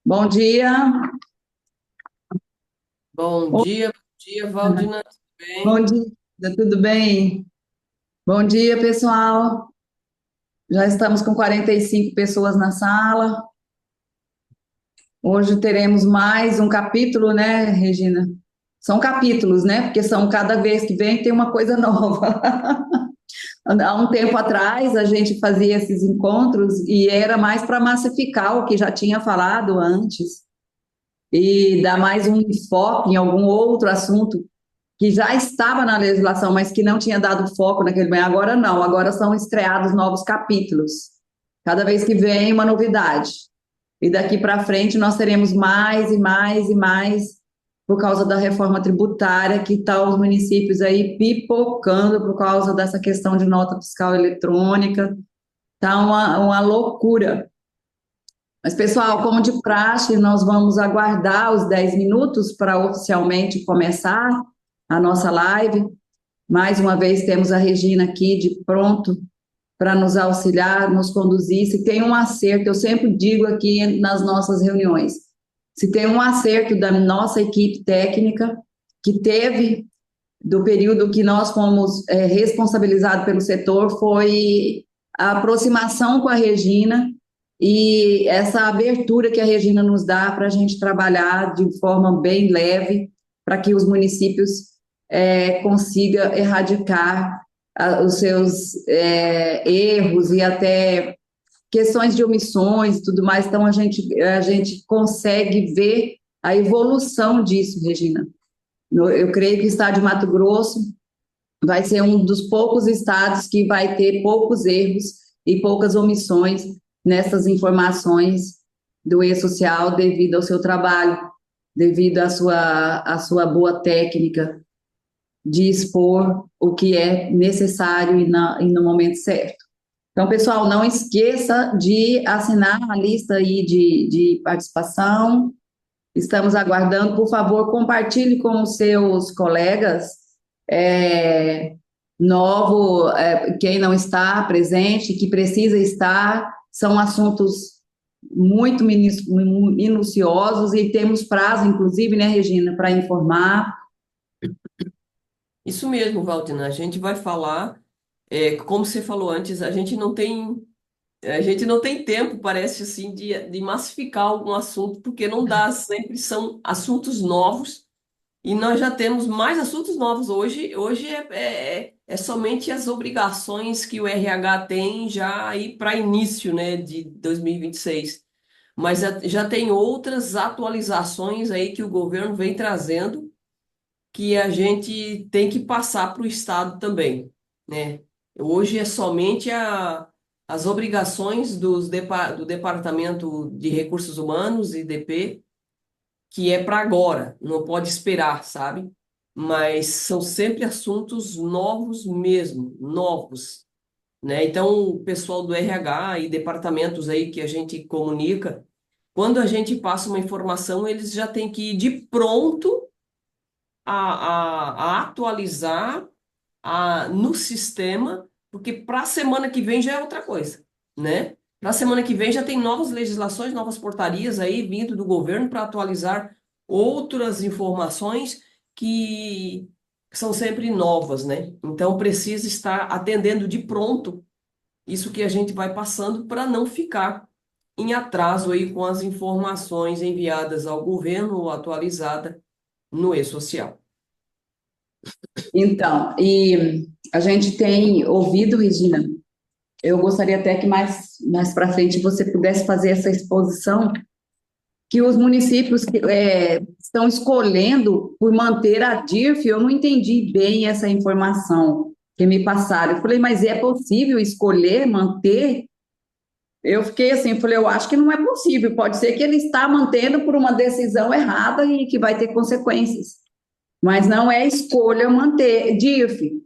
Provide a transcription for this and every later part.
Bom dia. Ô, Bom dia, Valdina, tudo bom bem? dia, tudo bem? Bom dia, pessoal. Já estamos com 45 pessoas na sala. Hoje teremos mais um capítulo, né, Regina? São capítulos, né? Porque são cada vez que vem tem uma coisa nova. Há um tempo atrás a gente fazia esses encontros e era mais para massificar o que já tinha falado antes e dar mais um enfoque em algum outro assunto que já estava na legislação, mas que não tinha dado foco naquele bem. Agora não, agora são estreados novos capítulos. Cada vez que vem uma novidade. E daqui para frente nós teremos mais e mais e mais por causa da reforma tributária, que está os municípios aí pipocando por causa dessa questão de nota fiscal eletrônica. Está uma loucura. Mas, pessoal, como de praxe, nós vamos aguardar os 10 minutos para oficialmente começar a nossa live. Mais uma vez temos a Regina aqui de pronto para nos auxiliar, nos conduzir. Se tem um acerto, eu sempre digo aqui nas nossas reuniões, se tem um acerto da nossa equipe técnica que teve do período que nós fomos responsabilizados pelo setor foi a aproximação com a Regina e essa abertura que a Regina nos dá para a gente trabalhar de forma bem leve, para que os municípios consigam erradicar os seus erros e até questões de omissões e tudo mais. Então, a gente consegue ver a evolução disso, Regina. Eu creio que o estado de Mato Grosso vai ser um dos poucos estados que vai ter poucos erros e poucas omissões nessas informações do e-social devido ao seu trabalho, devido à sua boa técnica de expor o que é necessário e no momento certo. Então, pessoal, não esqueça de assinar a lista aí de participação. Estamos aguardando. Por favor, compartilhe com os seus colegas é, quem não está presente, que precisa estar. São assuntos muito minuciosos e temos prazo, inclusive, né, Regina, para informar. Isso mesmo, Valdina, a gente vai falar, como você falou antes, a gente não tem tempo, parece assim, de massificar algum assunto, porque não dá, sempre são assuntos novos, e nós já temos mais assuntos novos hoje é somente as obrigações que o RH tem já aí para início, né, de 2026. Mas já tem outras atualizações aí que o governo vem trazendo que a gente tem que passar para o Estado também, né? Hoje é somente as obrigações do Departamento de Recursos Humanos, IDP, que é para agora, não pode esperar, sabe? Mas são sempre assuntos novos mesmo, novos, né? Então, o pessoal do RH e departamentos aí que a gente comunica, quando a gente passa uma informação, eles já têm que ir de pronto a atualizar no sistema, porque para a semana que vem já é outra coisa, né? Para a semana que vem já tem novas legislações, novas portarias aí vindo do governo para atualizar outras informações que são sempre novas, né? Então precisa estar atendendo de pronto isso que a gente vai passando para não ficar em atraso aí com as informações enviadas ao governo ou atualizada no e-social. Então, e a gente tem ouvido, Regina, eu gostaria até que mais para frente você pudesse fazer essa exposição que os municípios estão escolhendo por manter a DIRF. Eu não entendi bem essa informação que me passaram. Eu falei, mas é possível escolher manter? Eu fiquei assim, falei, eu acho que não é possível. Pode ser que ele está mantendo por uma decisão errada e que vai ter consequências. Mas não é escolha manter DIRF.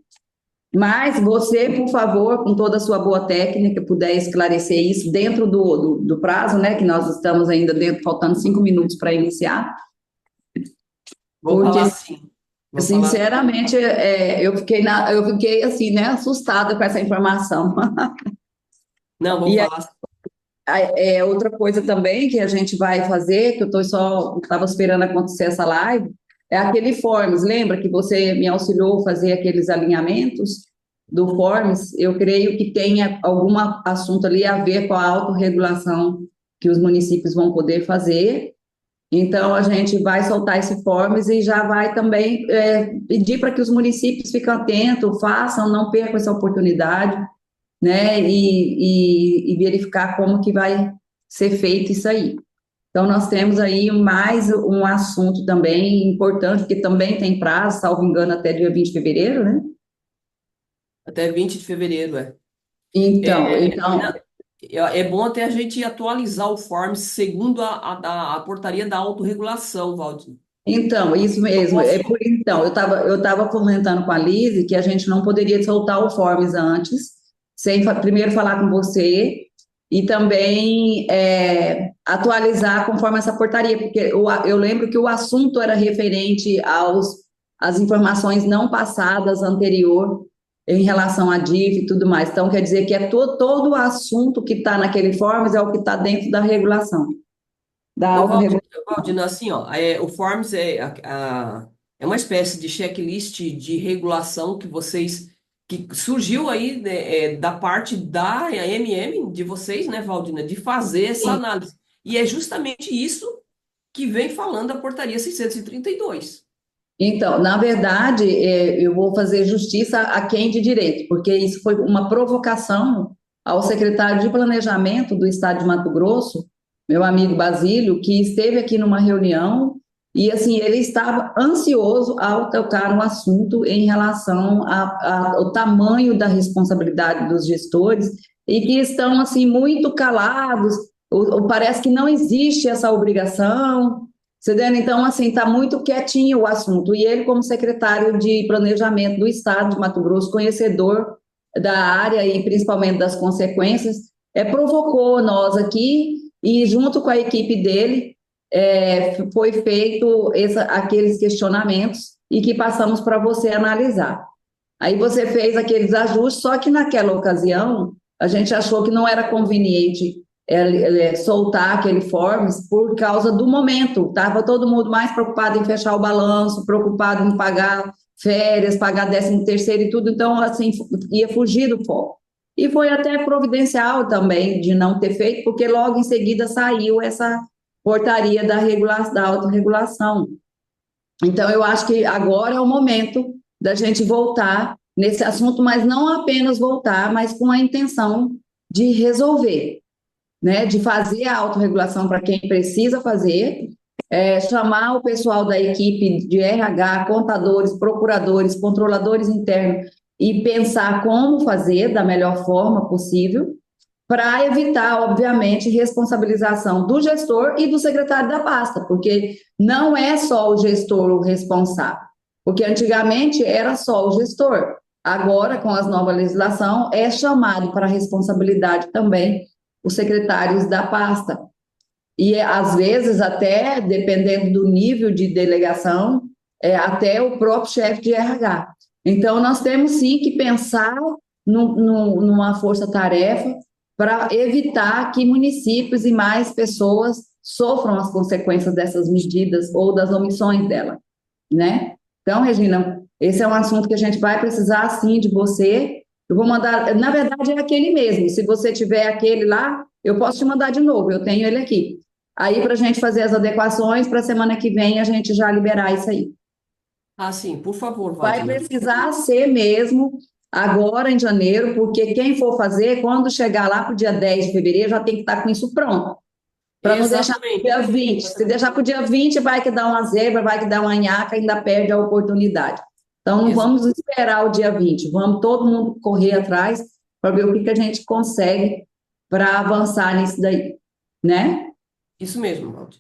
Mas você, por favor, com toda a sua boa técnica, puder esclarecer isso dentro do prazo, né? Que nós estamos ainda dentro, faltando 5 minutos para iniciar, Vou falar porque, assim, vou falar. sinceramente, eu fiquei assim, né, assustada com essa informação. Não, vou E falar. Outra coisa também que a gente vai fazer, que eu estava esperando acontecer essa live, é aquele Forms. Lembra que você me auxiliou a fazer aqueles alinhamentos do Forms? Eu creio que tenha algum assunto ali a ver com a autorregulação que os municípios vão poder fazer. Então, a gente vai soltar esse Forms e já vai também pedir para que os municípios fiquem atentos, façam, não percam essa oportunidade, né, e verificar como que vai ser feito isso aí. Então, nós temos aí mais um assunto também importante, que também tem prazo, salvo engano, até dia 20 de fevereiro, né? Até 20 de fevereiro, é. Então, É bom até a gente atualizar o Forms segundo a portaria da autorregulação, Valdir. isso Eu mesmo. posso. Então, eu estava comentando com a Lise que a gente não poderia soltar o Forms antes, sem primeiro falar com você e também atualizar conforme essa portaria, porque eu lembro que o assunto era referente às informações não passadas anterior em relação à DIF e tudo mais. Então, quer dizer que todo o assunto que está naquele Forms é o que está dentro da regulação, da Ô, Valdir, autorregulação. Valdir, assim, ó, o Forms é uma espécie de checklist de regulação que surgiu aí, né, da parte da AMM de vocês, né, Valdina, de fazer essa análise. E é justamente isso que vem falando a portaria 632. Então, na verdade, eu vou fazer justiça a quem de direito, porque isso foi uma provocação ao secretário de Planejamento do Estado de Mato Grosso, meu amigo Basílio, que esteve aqui numa reunião e, assim, ele estava ansioso ao tocar no assunto em relação ao tamanho da responsabilidade dos gestores e que estão, assim, muito calados, parece que não existe essa obrigação. Cidane, então, assim, está muito quietinho o assunto. E ele, como secretário de Planejamento do Estado de Mato Grosso, conhecedor da área e principalmente das consequências, provocou nós aqui e, junto com a equipe dele, foi feito aqueles questionamentos e que passamos para você analisar. Aí você fez aqueles ajustes, só que naquela ocasião a gente achou que não era conveniente soltar aquele Forms por causa do momento. Estava todo mundo mais preocupado em fechar o balanço, preocupado em pagar férias, pagar 13º e tudo, então assim ia fugir do foco. E foi até providencial também de não ter feito, porque logo em seguida saiu essa portaria da autorregulação. Então, eu acho que agora é o momento da gente voltar nesse assunto, mas não apenas voltar, mas com a intenção de resolver, né? De fazer a autorregulação para quem precisa fazer, chamar o pessoal da equipe de RH, contadores, procuradores, controladores internos e pensar como fazer da melhor forma possível para evitar, obviamente, responsabilização do gestor e do secretário da pasta, porque não é só o gestor o responsável, porque antigamente era só o gestor. Agora, com as novas legislação, é chamado para responsabilidade também os secretários da pasta. E, às vezes, até, dependendo do nível de delegação, até o próprio chefe de RH. Então, nós temos, sim, que pensar numa força-tarefa para evitar que municípios e mais pessoas sofram as consequências dessas medidas ou das omissões dela, né? Então, Regina, esse é um assunto que a gente vai precisar, sim, de você. Eu vou mandar, na verdade, é aquele mesmo. Se você tiver aquele lá, eu posso te mandar de novo, eu tenho ele aqui. Aí, para a gente fazer as adequações, para a semana que vem a gente já liberar isso aí. Ah, sim, por favor, Vai Valdina. precisar ser mesmo agora em janeiro, porque quem for fazer, quando chegar lá para o dia 10 de fevereiro, já tem que estar com isso pronto. Para não deixar para o Exatamente. dia 20. Se deixar para o dia 20, vai que dá uma zebra, vai que dá uma nhaca, ainda perde a oportunidade. Então, não Ex- vamos esperar o dia 20, vamos todo mundo correr atrás para ver o que a gente consegue para avançar nisso daí, né? Isso mesmo, Valdir.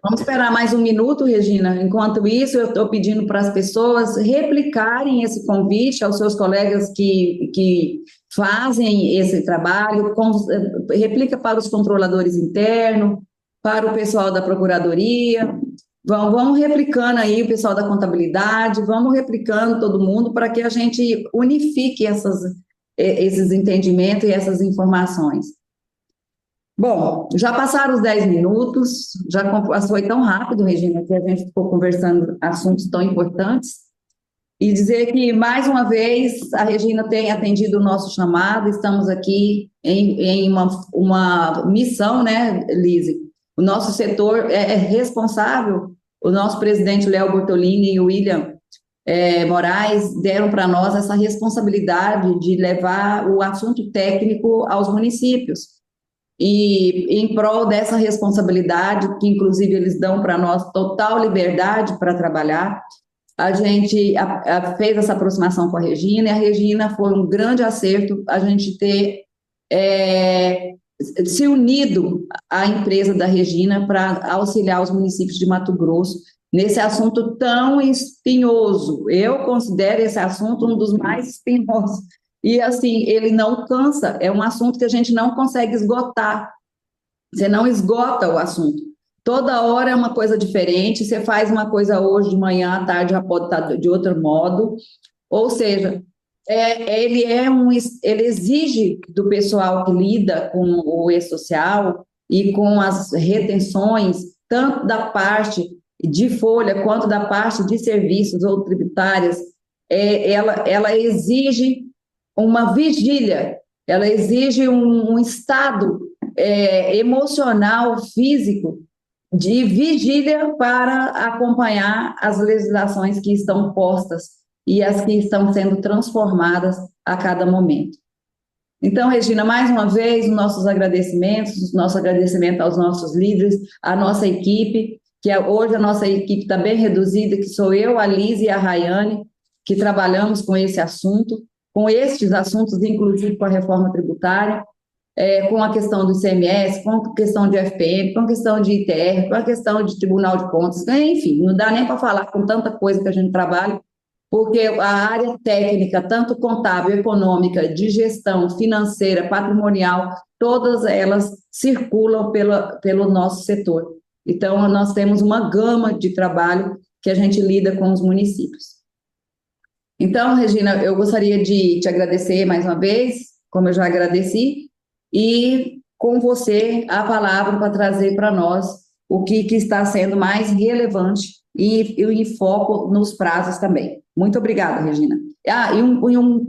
Vamos esperar mais um minuto, Regina. Enquanto isso, eu estou pedindo para as pessoas replicarem esse convite aos seus colegas que fazem esse trabalho, replica para os controladores internos, para o pessoal da procuradoria. Vamos replicando aí o pessoal da contabilidade, vamos replicando todo mundo para que a gente unifique esses entendimentos e essas informações. Bom, já passaram os 10 minutos, foi tão rápido, Regina, que a gente ficou conversando assuntos tão importantes. E dizer que, mais uma vez, a Regina tem atendido o nosso chamado, estamos aqui em uma missão, né, Lise? O nosso setor é responsável, o nosso presidente Léo Bortolini e o William Moraes deram para nós essa responsabilidade de levar o assunto técnico aos municípios. E em prol dessa responsabilidade, que inclusive eles dão para nós total liberdade para trabalhar, a gente fez essa aproximação com a Regina, e a Regina foi um grande acerto a gente ter é, se unido à empresa da Regina para auxiliar os municípios de Mato Grosso nesse assunto tão espinhoso. Eu considero esse assunto um dos mais espinhosos. E assim, ele não cansa, é um assunto que a gente não consegue esgotar. Você não esgota o assunto. Toda hora é uma coisa diferente, você faz uma coisa hoje de manhã, à tarde já pode estar de outro modo. Ou seja, ele exige do pessoal que lida com o e-social e com as retenções, tanto da parte de folha quanto da parte de serviços ou tributárias, ela exige uma vigília, ela exige um estado emocional, físico, de vigília para acompanhar as legislações que estão postas e as que estão sendo transformadas a cada momento. Então, Regina, mais uma vez, nosso agradecimento aos nossos líderes, à nossa equipe, hoje a nossa equipe está bem reduzida, que sou eu, a Liz e a Rayane, que trabalhamos com esse assunto, com estes assuntos, inclusive com a reforma tributária, com a questão do ICMS, com a questão de FPM, com a questão de ITR, com a questão de Tribunal de Contas, enfim, não dá nem para falar com tanta coisa que a gente trabalha, porque a área técnica, tanto contábil, econômica, de gestão, financeira, patrimonial, todas elas circulam pelo nosso setor. Então, nós temos uma gama de trabalho que a gente lida com os municípios. Então, Regina, eu gostaria de te agradecer mais uma vez, como eu já agradeci, e com você a palavra para trazer para nós o que está sendo mais relevante e em foco nos prazos também. Muito obrigada, Regina.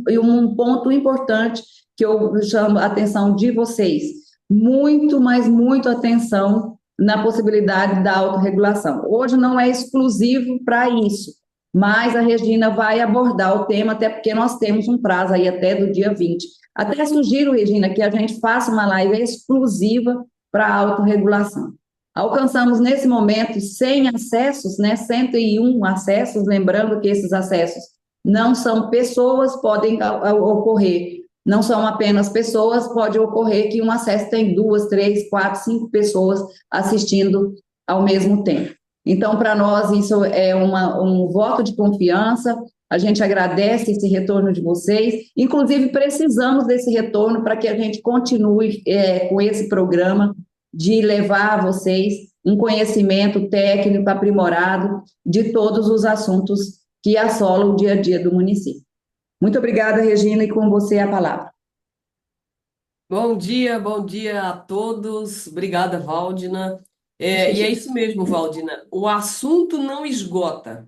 E um ponto importante que eu chamo a atenção de vocês, muito, mas muito atenção na possibilidade da autorregulação. Hoje não é exclusivo para isso, mas a Regina vai abordar o tema, até porque nós temos um prazo aí até do dia 20. Até sugiro, Regina, que a gente faça uma live exclusiva para a autorregulação. Alcançamos, nesse momento, 100 acessos, né? 101 acessos, lembrando que esses acessos não são pessoas, podem ocorrer, não são apenas pessoas, pode ocorrer que um acesso tem 2, 3, 4, 5 pessoas assistindo ao mesmo tempo. Então, para nós, isso é um voto de confiança, a gente agradece esse retorno de vocês, inclusive precisamos desse retorno para que a gente continue com esse programa de levar a vocês um conhecimento técnico aprimorado de todos os assuntos que assolam o dia a dia do município. Muito obrigada, Regina, e com você a palavra. Bom dia a todos. Obrigada, Valdina. E é isso mesmo, Valdina. O assunto não esgota.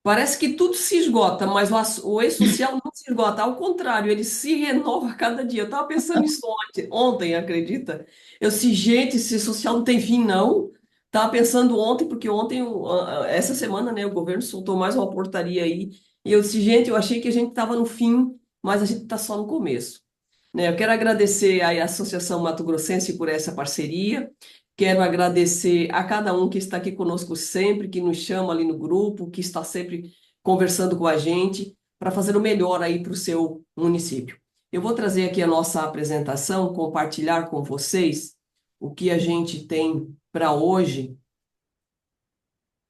Parece que tudo se esgota, mas o e-social não se esgota. Ao contrário, ele se renova a cada dia. Eu estava pensando nisso ontem, acredita? Eu disse, gente, esse social não tem fim, não. Estava pensando ontem, porque ontem, essa semana, né, o governo soltou mais uma portaria aí. E eu disse, gente, eu achei que a gente estava no fim, mas a gente está só no começo. Né? Eu quero agradecer aí à Associação Mato Grossense por essa parceria. Quero agradecer a cada um que está aqui conosco sempre, que nos chama ali no grupo, que está sempre conversando com a gente para fazer o melhor aí para o seu município. Eu vou trazer aqui a nossa apresentação, compartilhar com vocês o que a gente tem para hoje,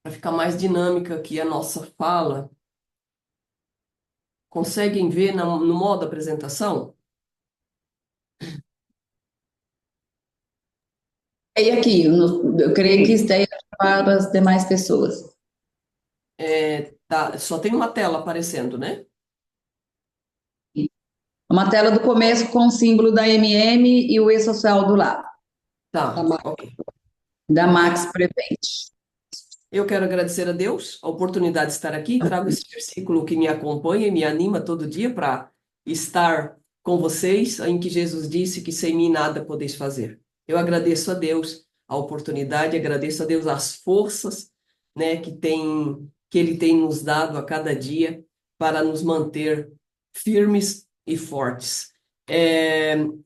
para ficar mais dinâmica aqui a nossa fala. Conseguem ver no modo apresentação? E aqui, eu creio que esteja para as demais pessoas. Tá, só tem uma tela aparecendo, né? Uma tela do começo com o símbolo da MM e o E-Social do lado, Tá, ok. da Max Prevent. Eu quero agradecer a Deus a oportunidade de estar aqui. Trago esse versículo que me acompanha e me anima todo dia para estar com vocês, em que Jesus disse que sem mim nada podeis fazer. Eu agradeço a Deus a oportunidade, agradeço a Deus as forças, né, que Ele tem nos dado a cada dia para nos manter firmes e fortes.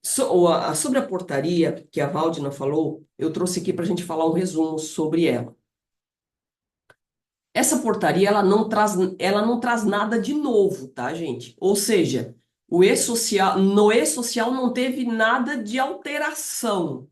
Sobre a portaria que a Valdina falou, eu trouxe aqui para a gente falar um resumo sobre ela. Essa portaria ela não traz nada de novo, tá, gente? Ou seja, no e-social não teve nada de alteração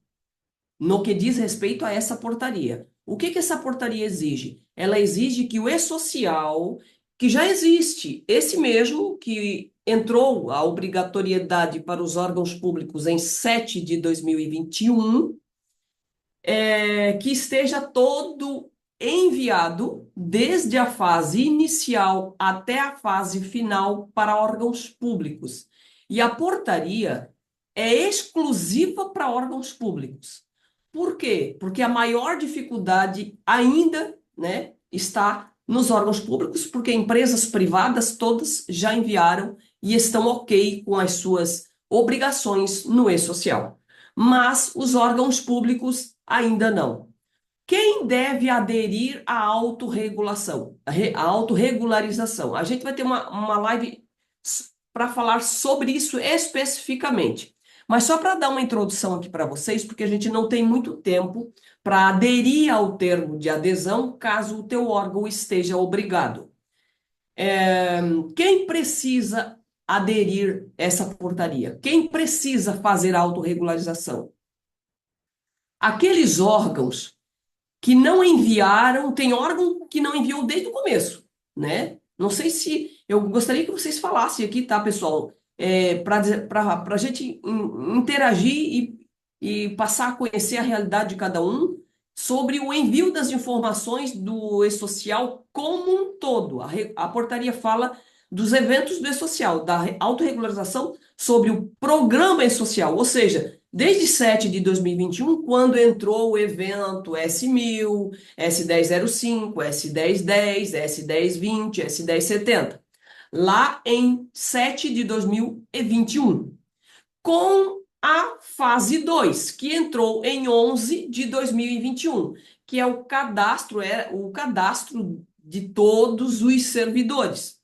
no que diz respeito a essa portaria. O que que essa portaria exige? Ela exige que o e-social, que já existe, esse mesmo que entrou a obrigatoriedade para os órgãos públicos em 7 de 2021, que esteja todo enviado desde a fase inicial até a fase final para órgãos públicos. E a portaria é exclusiva para órgãos públicos. Por quê? Porque a maior dificuldade ainda, né, está nos órgãos públicos, porque empresas privadas todas já enviaram e estão ok com as suas obrigações no e-social. Mas os órgãos públicos ainda não. Quem deve aderir à autorregulação, à autorregularização? A gente vai ter uma live para falar sobre isso especificamente. Mas só para dar uma introdução aqui para vocês, porque a gente não tem muito tempo para aderir ao termo de adesão, caso o teu órgão esteja obrigado. Quem precisa aderir a essa portaria? Quem precisa fazer a autorregularização? Aqueles órgãos que não enviaram, tem órgão que não enviou desde o começo, né? Não sei se, eu gostaria que vocês falassem aqui, tá, pessoal? Para a gente interagir e passar a conhecer a realidade de cada um sobre o envio das informações do e-social como um todo. A portaria fala dos eventos do e-social, da autorregularização sobre o programa e-social, ou seja, desde 7 de 2021, quando entrou o evento S1000, S1005, S1010, S1020, S1070, lá em 7 de 2021, com a fase 2, que entrou em 11 de 2021, que é o cadastro de todos os servidores.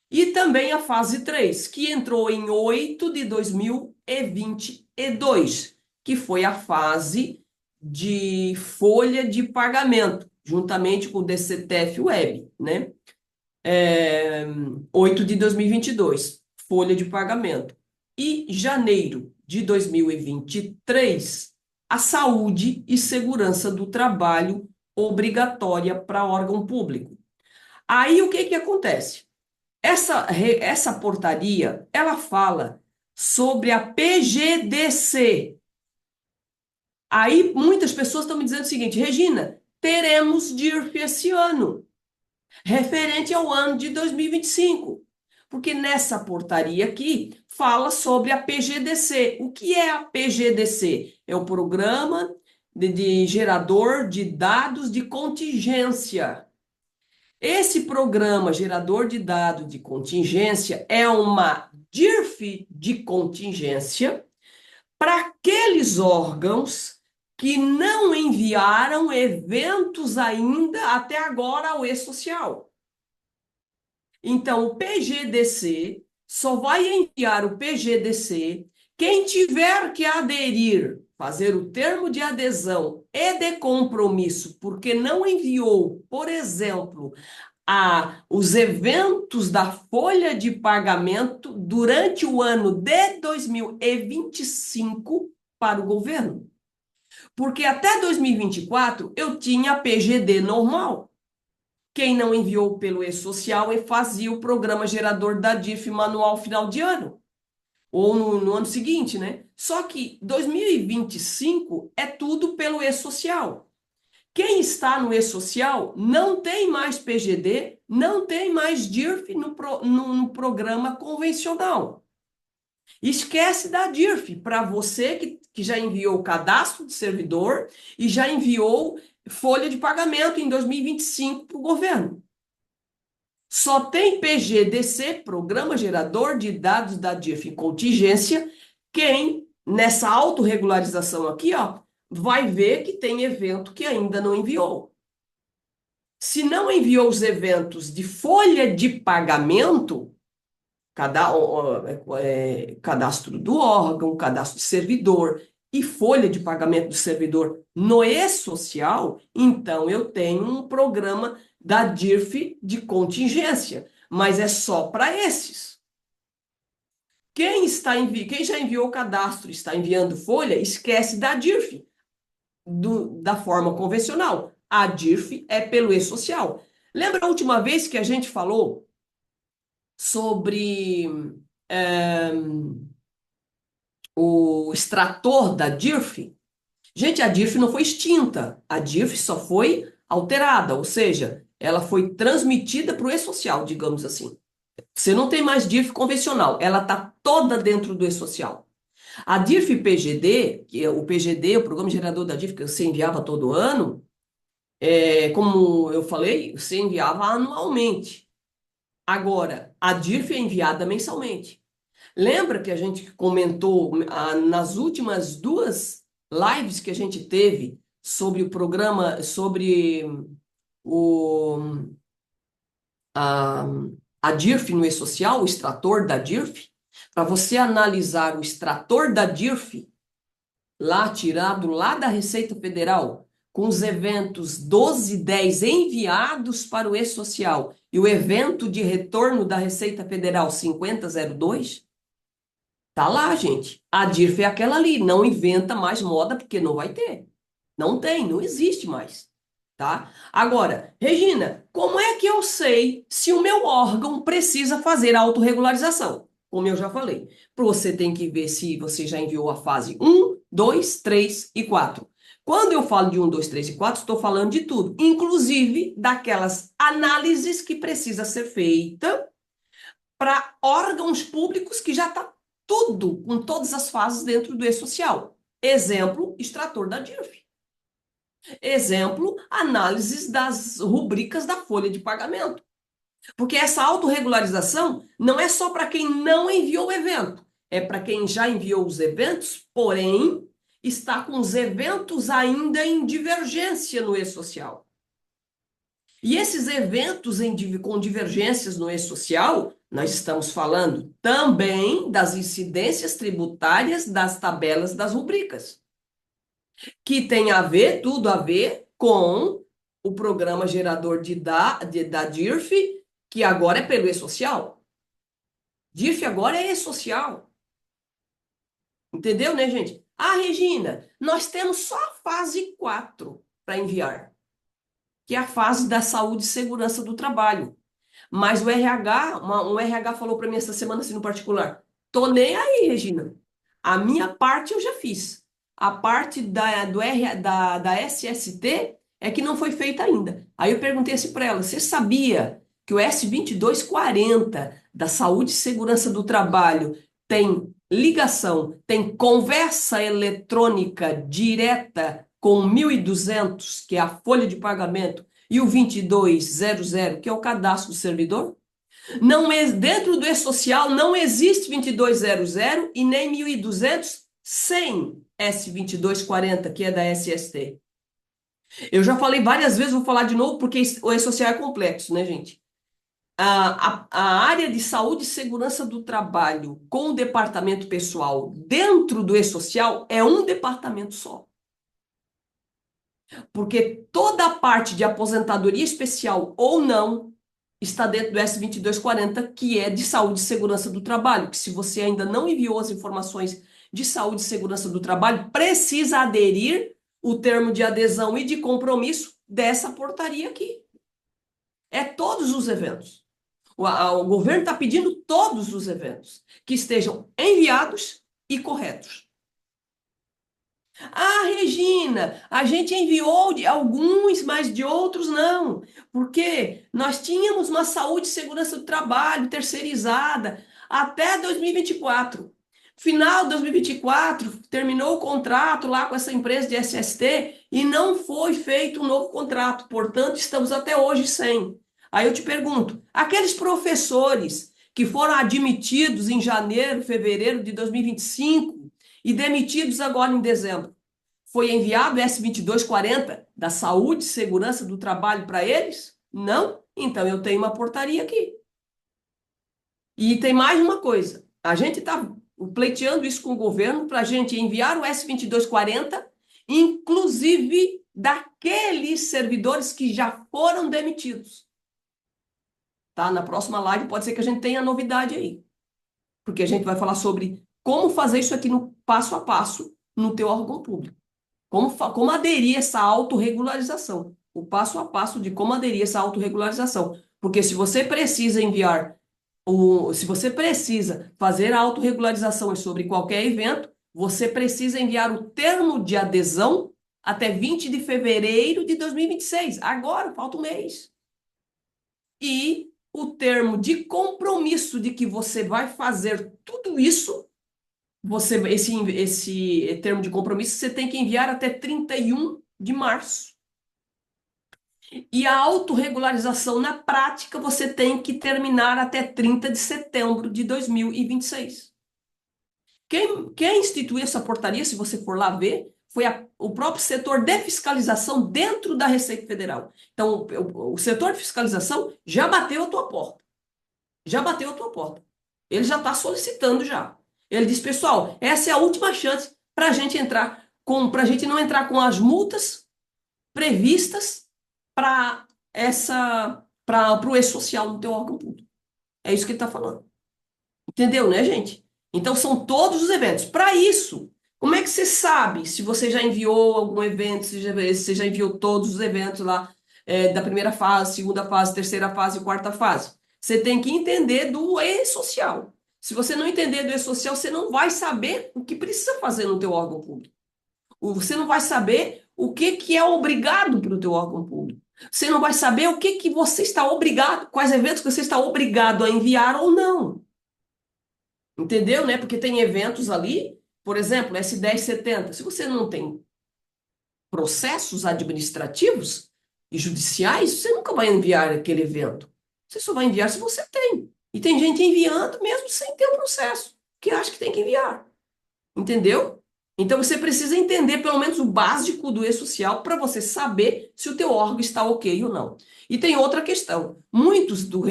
E também a fase 3, que entrou em 8 de 2022, que foi a fase de folha de pagamento, juntamente com o DCTF Web, né? 8 de 2022, folha de pagamento. E janeiro de 2023, a saúde e segurança do trabalho obrigatória para órgão público. Aí o que que acontece? Essa portaria, ela fala sobre a PGDC. Aí muitas pessoas estão me dizendo o seguinte: Regina, teremos DIRF esse ano, referente ao ano de 2025. Porque nessa portaria aqui fala sobre a PGDC. O que é a PGDC? É o Programa de Gerador de Dados de Contingência. Esse programa gerador de dados de contingência é uma DIRF de contingência para aqueles órgãos que não enviaram eventos ainda até agora ao e-social. Então, o PGDC só vai enviar o PGDC quem tiver que aderir, fazer o termo de adesão e de compromisso, porque não enviou, por exemplo, os eventos da folha de pagamento durante o ano de 2025 para o governo. Porque até 2024 eu tinha a PGD normal. Quem não enviou pelo e-social fazia o programa gerador da DIRF manual final de ano. Ou no ano seguinte, né? Só que 2025 é tudo pelo e-social. Quem está no e-social não tem mais PGD, não tem mais DIRF no programa convencional. Esquece da DIRF para você que já enviou o cadastro de servidor e já enviou folha de pagamento em 2025 para o governo. Só tem PGDC, Programa Gerador de Dados da DIRF em contingência, quem, nessa autorregularização aqui, ó, vai ver que tem evento que ainda não enviou. Se não enviou os eventos de folha de pagamento, cadastro do órgão, cadastro de servidor e folha de pagamento do servidor no e-social, então eu tenho um programa da DIRF de contingência, mas é só para esses. Quem já enviou o cadastro e está enviando folha, esquece da DIRF, da forma convencional. A DIRF é pelo e-social. Lembra a última vez que a gente falou sobre o extrator da DIRF? Gente, a DIRF não foi extinta, a DIRF só foi alterada, ou seja, ela foi transmitida para o e-social, digamos assim. Você não tem mais DIRF convencional, ela está toda dentro do e-social. A DIRF PGD, que é o PGD, o Programa Gerador da DIRF, que você enviava todo ano, como eu falei, você enviava anualmente. Agora, a DIRF é enviada mensalmente. Lembra que a gente comentou nas últimas duas lives que a gente teve sobre o programa, sobre o, a, a DIRF no e-social, o extrator da DIRF? Para você analisar o extrator da DIRF, lá tirado lá da Receita Federal, com os eventos 1210 enviados para o e-social e o evento de retorno da Receita Federal 5002, tá lá, gente. A DIRF é aquela ali. Não inventa mais moda, porque não vai ter. Não tem, não existe mais. Tá? Agora, Regina, como é que eu sei se o meu órgão precisa fazer a autorregularização? Como eu já falei, você tem que ver se você já enviou a fase um, 2, 3 e 4. Quando eu falo de um, 2, 3 e 4, estou falando de tudo, inclusive daquelas análises que precisa ser feita para órgãos públicos que já está tudo, com todas as fases dentro do e-social. Exemplo, extrator da DIRF. Exemplo, análises das rubricas da folha de pagamento. Porque essa autorregularização não é só para quem não enviou o evento, é para quem já enviou os eventos, porém está com os eventos ainda em divergência no e-social. E esses eventos com divergências no e-social, nós estamos falando também das incidências tributárias das tabelas das rubricas, que tem a ver, tudo a ver com o programa gerador da DIRF, que agora é pelo e-social. DIRF agora é e-social. Entendeu, né, gente? Ah, Regina, nós temos só a fase 4 para enviar, que é a fase da saúde e segurança do trabalho. Mas o RH, um RH falou para mim essa semana assim no particular: tô nem aí, Regina. A minha parte eu já fiz. A parte da SST é que não foi feita ainda. Aí eu perguntei assim para ela: você sabia que o S2240 da Saúde e Segurança do Trabalho tem ligação, tem conversa eletrônica direta com o 1200, que é a folha de pagamento, e o 2200, que é o cadastro do servidor? Não é, dentro do e-social não existe 2200 e nem 1200 sem S2240, que é da SST. Eu já falei várias vezes, vou falar de novo, porque o e-social é complexo, né, gente? A área de saúde e segurança do trabalho com o departamento pessoal dentro do e-social é um departamento só. Porque toda a parte de aposentadoria especial ou não está dentro do S2240, que é de saúde e segurança do trabalho, que se você ainda não enviou as informações de saúde e segurança do trabalho, precisa aderir o termo de adesão e de compromisso dessa portaria aqui. É todos os eventos. O governo está pedindo todos os eventos que estejam enviados e corretos. Ah, Regina, a gente enviou de alguns, mas de outros não, porque nós tínhamos uma saúde e segurança do trabalho terceirizada até 2024. Final de 2024, terminou o contrato lá com essa empresa de SST e não foi feito um novo contrato. Portanto, estamos até hoje sem. Aí eu te pergunto, aqueles professores que foram admitidos em janeiro, fevereiro de 2025 e demitidos agora em dezembro, foi enviado o S-2240 da Saúde e Segurança do Trabalho para eles? Não? Então eu tenho uma portaria aqui. E tem mais uma coisa. A gente está pleiteando isso com o governo para a gente enviar o S-2240, inclusive daqueles servidores que já foram demitidos. Tá? Na próxima live pode ser que a gente tenha novidade aí. Porque a gente vai falar sobre como fazer isso aqui no passo a passo no teu órgão público. Como aderir essa autorregularização. O passo a passo de como aderir essa autorregularização. Porque se você precisa enviar, se você precisa fazer a autorregularização sobre qualquer evento, você precisa enviar o termo de adesão até 20 de fevereiro de 2026. Agora, falta um mês. E o termo de compromisso de que você vai fazer tudo isso, esse termo de compromisso você tem que enviar até 31 de março. E a autorregularização na prática você tem que terminar até 30 de setembro de 2026. Quem instituiu essa portaria, se você for lá ver, foi o próprio setor de fiscalização dentro da Receita Federal. Então, o setor de fiscalização já bateu a tua porta. Já bateu a tua porta. Ele já está solicitando já. Ele diz, pessoal, essa é a última chance para a gente para a gente não entrar com as multas previstas para o E-Social no teu órgão público. É isso que ele está falando. Entendeu, né, gente? Então são todos os eventos. Para isso, como é que você sabe se você já enviou algum evento, se você já enviou todos os eventos lá da primeira fase, segunda fase, terceira fase e quarta fase? Você tem que entender do E-Social. Se você não entender do E-Social, você não vai saber o que precisa fazer no teu órgão público. Você não vai saber o que é obrigado para o teu órgão público. Você não vai saber o que você está obrigado, quais eventos que você está obrigado a enviar ou não. Entendeu, né? Porque tem eventos ali, por exemplo, S1070. Se você não tem processos administrativos e judiciais, você nunca vai enviar aquele evento. Você só vai enviar se você tem. E tem gente enviando mesmo sem ter o processo, que acha que tem que enviar. Entendeu? Então você precisa entender pelo menos o básico do E-Social para você saber se o teu órgão está ok ou não. E tem outra questão. Muitos dos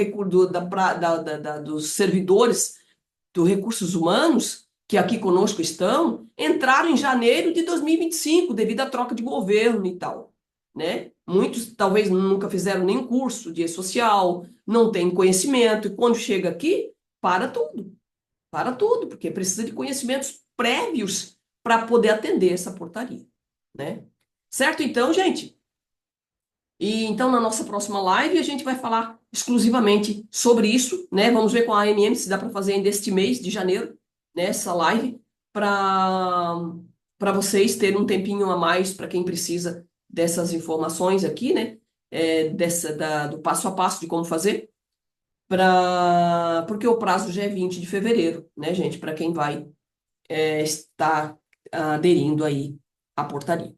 servidores dos recursos humanos, que aqui conosco estão, entraram em janeiro de 2025, devido à troca de governo e tal, né? Muitos talvez nunca fizeram nenhum curso de E-Social, não têm conhecimento, e quando chega aqui, para tudo, porque precisa de conhecimentos prévios para poder atender essa portaria, né? Certo, então, gente? E então, na nossa próxima live, a gente vai falar exclusivamente sobre isso, né? Vamos ver com a ANM se dá para fazer ainda este mês de janeiro, né? Essa live, para vocês terem um tempinho a mais, para quem precisa dessas informações aqui, né? Do passo a passo de como fazer, porque o prazo já é 20 de fevereiro, né, gente? Para quem vai estar aderindo aí à portaria.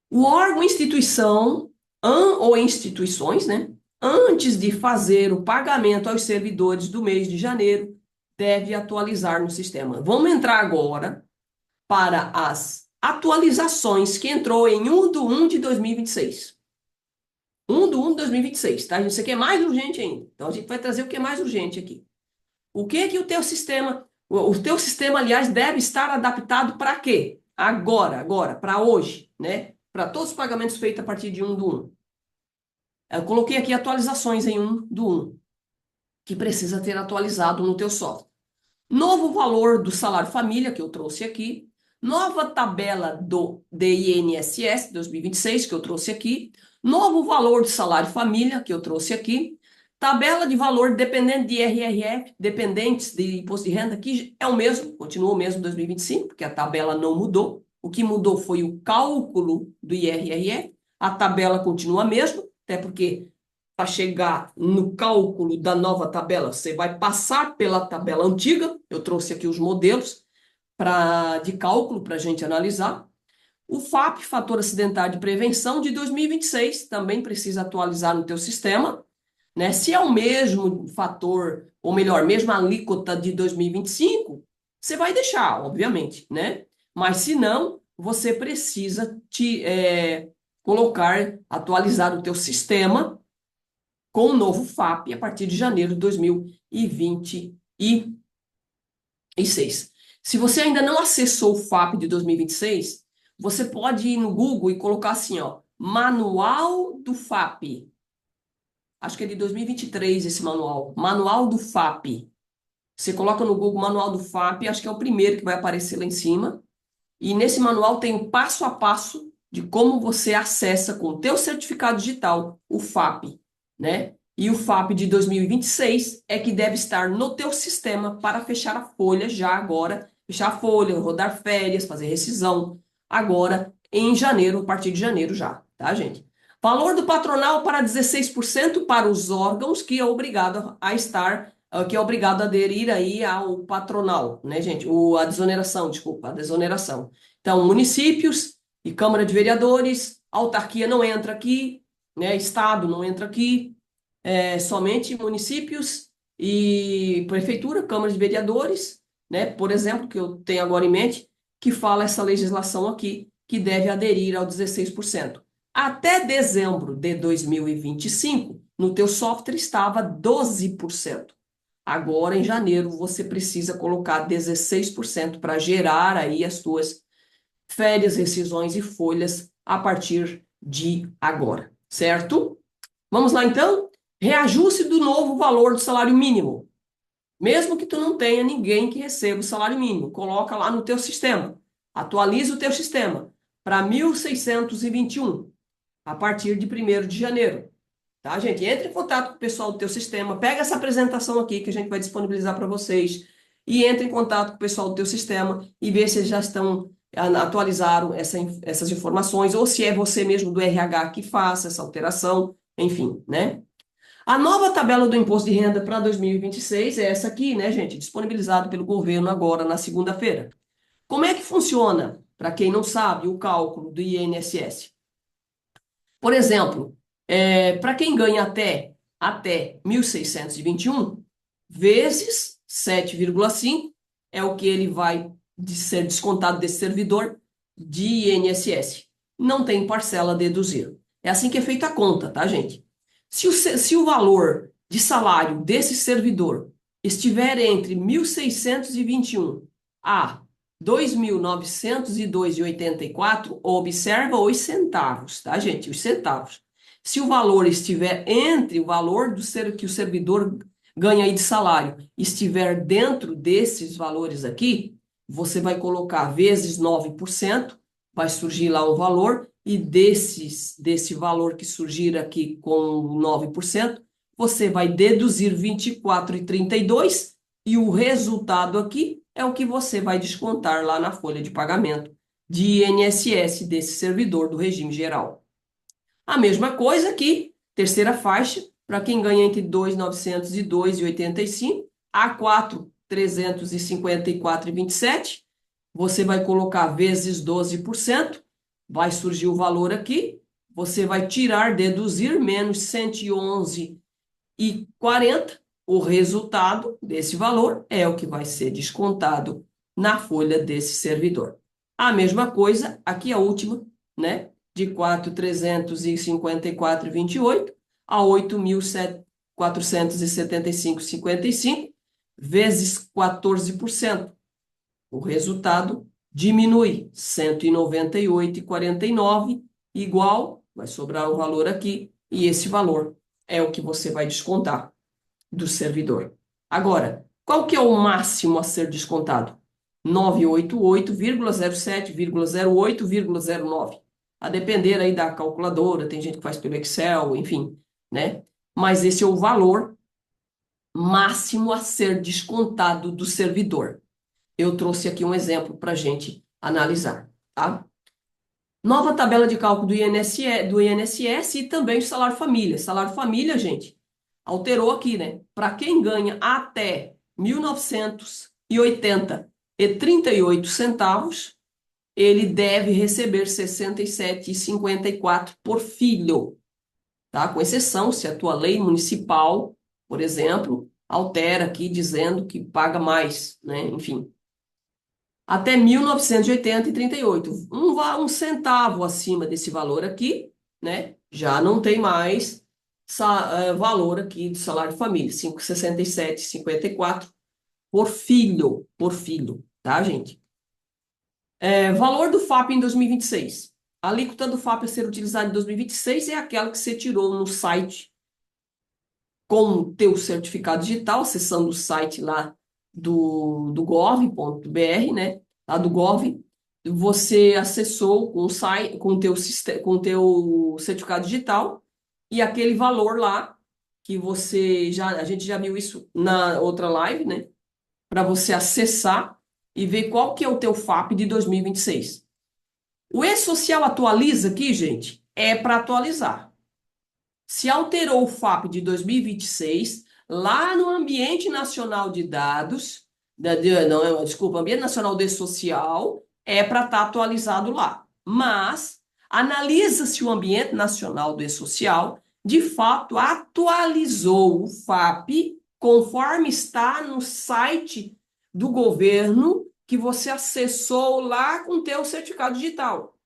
O órgão, instituição ou instituições, né, antes de fazer o pagamento aos servidores do mês de janeiro, deve atualizar no sistema. Vamos entrar agora para as atualizações que entrou em 1 de 1 de 2026. 1 de 1 de 2026, tá? Isso aqui é mais urgente ainda. Então, a gente vai trazer o que é mais urgente aqui. O que o teu sistema, aliás, deve estar adaptado para quê? Agora, para hoje, né? Para todos os pagamentos feitos a partir de 1 do 1. Eu coloquei aqui atualizações em 1 do 1, que precisa ter atualizado no teu software. Novo valor do salário família, que eu trouxe aqui. Nova tabela do INSS 2026, que eu trouxe aqui. Novo valor do salário família, que eu trouxe aqui. Tabela de valor dependente de IRRF, dependentes de imposto de renda, que é o mesmo, continua o mesmo em 2025, porque a tabela não mudou. O que mudou foi o cálculo do IRRF. A tabela continua a mesma, até porque para chegar no cálculo da nova tabela, você vai passar pela tabela antiga. Eu trouxe aqui os modelos de cálculo para a gente analisar. O FAP, Fator Acidentário de Prevenção, de 2026, também precisa atualizar no teu sistema, né? Se é o mesmo fator, ou melhor, mesma alíquota de 2025, você vai deixar, obviamente, né? Mas se não, você precisa colocar, atualizar o teu sistema com o novo FAP a partir de janeiro de 2026. Se você ainda não acessou o FAP de 2026, você pode ir no Google e colocar assim, ó, Manual do FAP. Acho que é de 2023 esse manual. Manual do FAP. Você coloca no Google Manual do FAP, acho que é o primeiro que vai aparecer lá em cima. E nesse manual tem o passo a passo de como você acessa com o teu certificado digital o FAP, né? E o FAP de 2026 é que deve estar no teu sistema para fechar a folha já agora, fechar a folha, rodar férias, fazer rescisão, agora em janeiro, a partir de janeiro já, tá, gente? Valor do patronal para 16% para os órgãos que é obrigado a estar, que é obrigado a aderir aí ao patronal, né, gente? A desoneração, desculpa, a desoneração. Então, municípios e Câmara de Vereadores, autarquia não entra aqui, né? Estado não entra aqui, somente municípios e prefeitura, Câmara de Vereadores, né? Por exemplo, que eu tenho agora em mente, que fala essa legislação aqui, que deve aderir ao 16%. Até dezembro de 2025, no teu software estava 12%. Agora, em janeiro, você precisa colocar 16% para gerar aí as tuas férias, rescisões e folhas a partir de agora, certo? Vamos lá, então? Reajuste do novo valor do salário mínimo. Mesmo que tu não tenha ninguém que receba o salário mínimo, coloca lá no teu sistema. Atualiza o teu sistema para 1.621 a partir de 1º de janeiro. Tá, gente? Entre em contato com o pessoal do teu sistema, pega essa apresentação aqui que a gente vai disponibilizar para vocês e entre em contato com o pessoal do teu sistema e vê se eles já estão atualizaram essas informações ou se é você mesmo do RH que faça essa alteração, enfim, né? A nova tabela do imposto de renda para 2026 é essa aqui, né, gente? Disponibilizado pelo governo agora na segunda-feira. Como é que funciona, para quem não sabe, o cálculo do INSS? Por exemplo, para quem ganha até 1.621, vezes 7,5 é o que ele vai ser descontado desse servidor de INSS. Não tem parcela a deduzir. É assim que é feita a conta, tá, gente? Se o valor de salário desse servidor estiver entre 1.621 a 2.902,84, observa os centavos, tá, gente? Os centavos. Se o valor estiver entre o valor que o servidor ganha aí de salário, estiver dentro desses valores aqui, você vai colocar vezes 9%, vai surgir lá um valor, e desse valor que surgir aqui com 9%, você vai deduzir 24,32 e o resultado aqui é o que você vai descontar lá na folha de pagamento de INSS desse servidor do regime geral. A mesma coisa aqui, terceira faixa, para quem ganha entre 2.902,85 a 4.354,27, você vai colocar vezes 12%, vai surgir o valor aqui, você vai tirar, deduzir, menos 111,40, o resultado desse valor é o que vai ser descontado na folha desse servidor. A mesma coisa, aqui a última, né? De 4.354,28 a 8.475,55, vezes 14%. O resultado diminui 198,49, igual, vai sobrar o valor aqui, e esse valor é o que você vai descontar do servidor. Agora, qual que é o máximo a ser descontado? 988,07,08,09. A depender aí da calculadora, tem gente que faz pelo Excel, enfim, né? Mas esse é o valor máximo a ser descontado do servidor. Eu trouxe aqui um exemplo para a gente analisar, tá? Nova tabela de cálculo do INSS e também o salário família. Salário família, gente, alterou aqui, né? Para quem ganha até 1.980,38 centavos, ele deve receber 67,54 por filho, tá? Com exceção se a tua lei municipal, por exemplo, altera aqui dizendo que paga mais, né? Enfim, até 1.980,38. Um centavo acima desse valor aqui, né? Já não tem mais valor aqui do salário família, 5,67,54 por filho, tá, gente? Valor do FAP em 2026. A alíquota do FAP a ser utilizada em 2026 é aquela que você tirou no site com o teu certificado digital, acessando o site lá do gov.br, né? Lá do Gov, você acessou com o site, com o teu certificado digital e aquele valor lá que a gente já viu isso na outra live, né? Para você acessar e ver qual que é o teu FAP de 2026. O E-Social atualiza aqui, gente, é para atualizar. Se alterou o FAP de 2026, lá no Ambiente Nacional de Dados, não, desculpa, Ambiente Nacional de Social, é para estar atualizado lá. Mas analisa se o Ambiente Nacional de Social, de fato, atualizou o FAP conforme está no site do governo que você acessou lá com o teu certificado digital.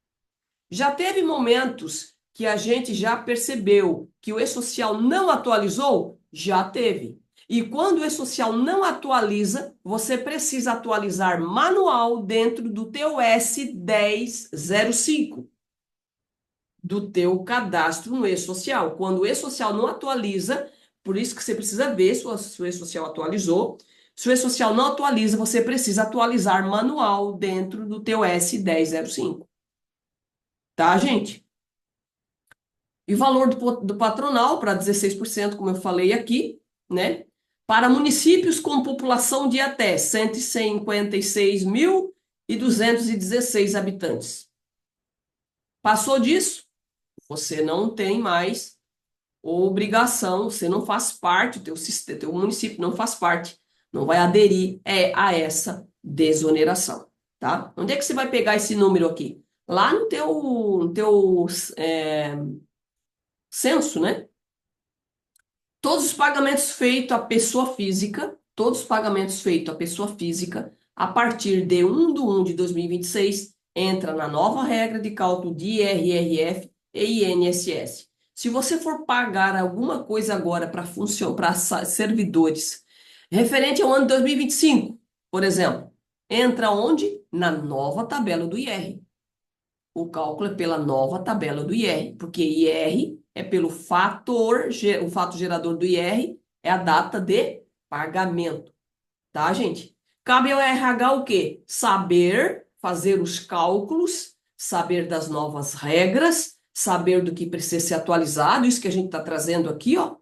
Já teve momentos que a gente já percebeu que o E-Social não atualizou? Já teve. E quando o E-Social não atualiza, você precisa atualizar manual dentro do teu S1005, do teu cadastro no E-Social. Quando o E-Social não atualiza, por isso que você precisa ver se o E-Social atualizou. Se o E-Social não atualiza, você precisa atualizar manual dentro do teu S1005. Tá, gente? E o valor do patronal para 16%, como eu falei aqui, né? Para municípios com população de até 156.216 habitantes. Passou disso, você não tem mais obrigação, você não faz parte, teu município não faz parte, não vai aderir a essa desoneração, tá? Onde é que você vai pegar esse número aqui? Lá no teu censo, né? Todos os pagamentos feitos à pessoa física, todos os pagamentos feitos à pessoa física, a partir de 1 de 1 de 2026, entra na nova regra de cálculo de IRRF e INSS. Se você for pagar alguma coisa agora para servidores, referente ao ano de 2025, por exemplo, entra onde? Na nova tabela do IR. O cálculo é pela nova tabela do IR, porque IR é pelo o fato gerador do IR é a data de pagamento, tá, gente? Cabe ao RH o quê? Saber fazer os cálculos, saber das novas regras, saber do que precisa ser atualizado, isso que a gente está trazendo aqui, ó,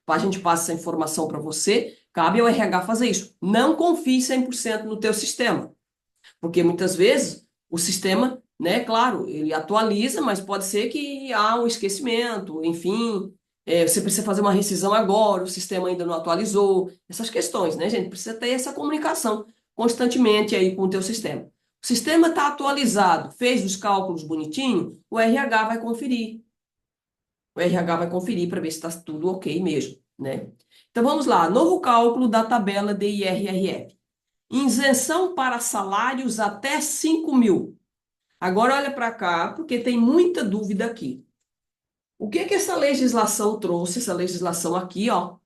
a gente passa essa informação para você, cabe ao RH fazer isso. Não confie 100% no teu sistema, porque muitas vezes o sistema, né, claro, ele atualiza, mas pode ser que há um esquecimento, enfim, você precisa fazer uma rescisão agora, o sistema ainda não atualizou, essas questões, né, gente? Precisa ter essa comunicação constantemente aí com o teu sistema. O sistema está atualizado, fez os cálculos bonitinho, o RH vai conferir. O RH vai conferir para ver se está tudo ok mesmo, né? Então vamos lá, novo cálculo da tabela de IRRF. Isenção para salários até 5 mil. Agora olha para cá, porque tem muita dúvida aqui. O que que essa legislação trouxe? Essa legislação aqui, ó.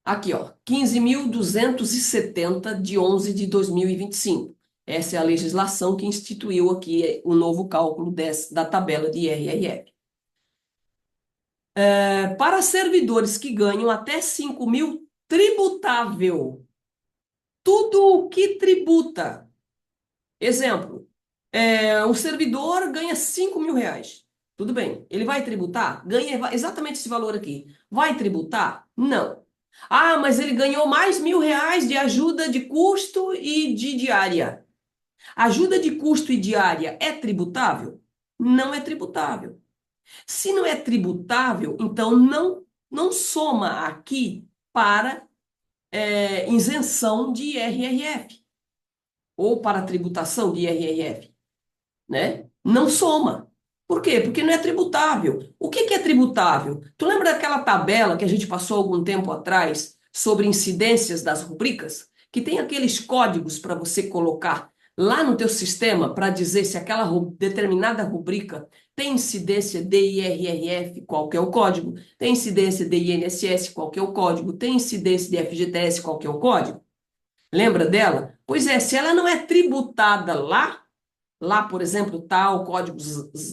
Aqui, ó. 15.270 de 11 de 2025. Essa é a legislação que instituiu aqui o novo cálculo da tabela de IRRF. Para servidores que ganham até 5 mil, tributável. Tudo o que tributa. Exemplo, um servidor ganha 5 mil reais. Tudo bem, ele vai tributar? Ganha exatamente esse valor aqui. Vai tributar? Não. Ah, mas ele ganhou mais 1.000 reais de ajuda de custo e de diária. Ajuda de custo e diária é tributável? Não é tributável. Se não é tributável, então não soma aqui para isenção de IRRF ou para tributação de IRRF, né? Não soma. Por quê? Porque não é tributável. O que que é tributável? Tu lembra daquela tabela que a gente passou algum tempo atrás sobre incidências das rubricas? Que tem aqueles códigos para você colocar lá no teu sistema para dizer se aquela determinada rubrica tem incidência de IRRF, qual que é o código, tem incidência de INSS, qual que é o código, tem incidência de FGTS, qual que é o código? Lembra dela? Pois é, se ela não é tributada lá, por exemplo, está o código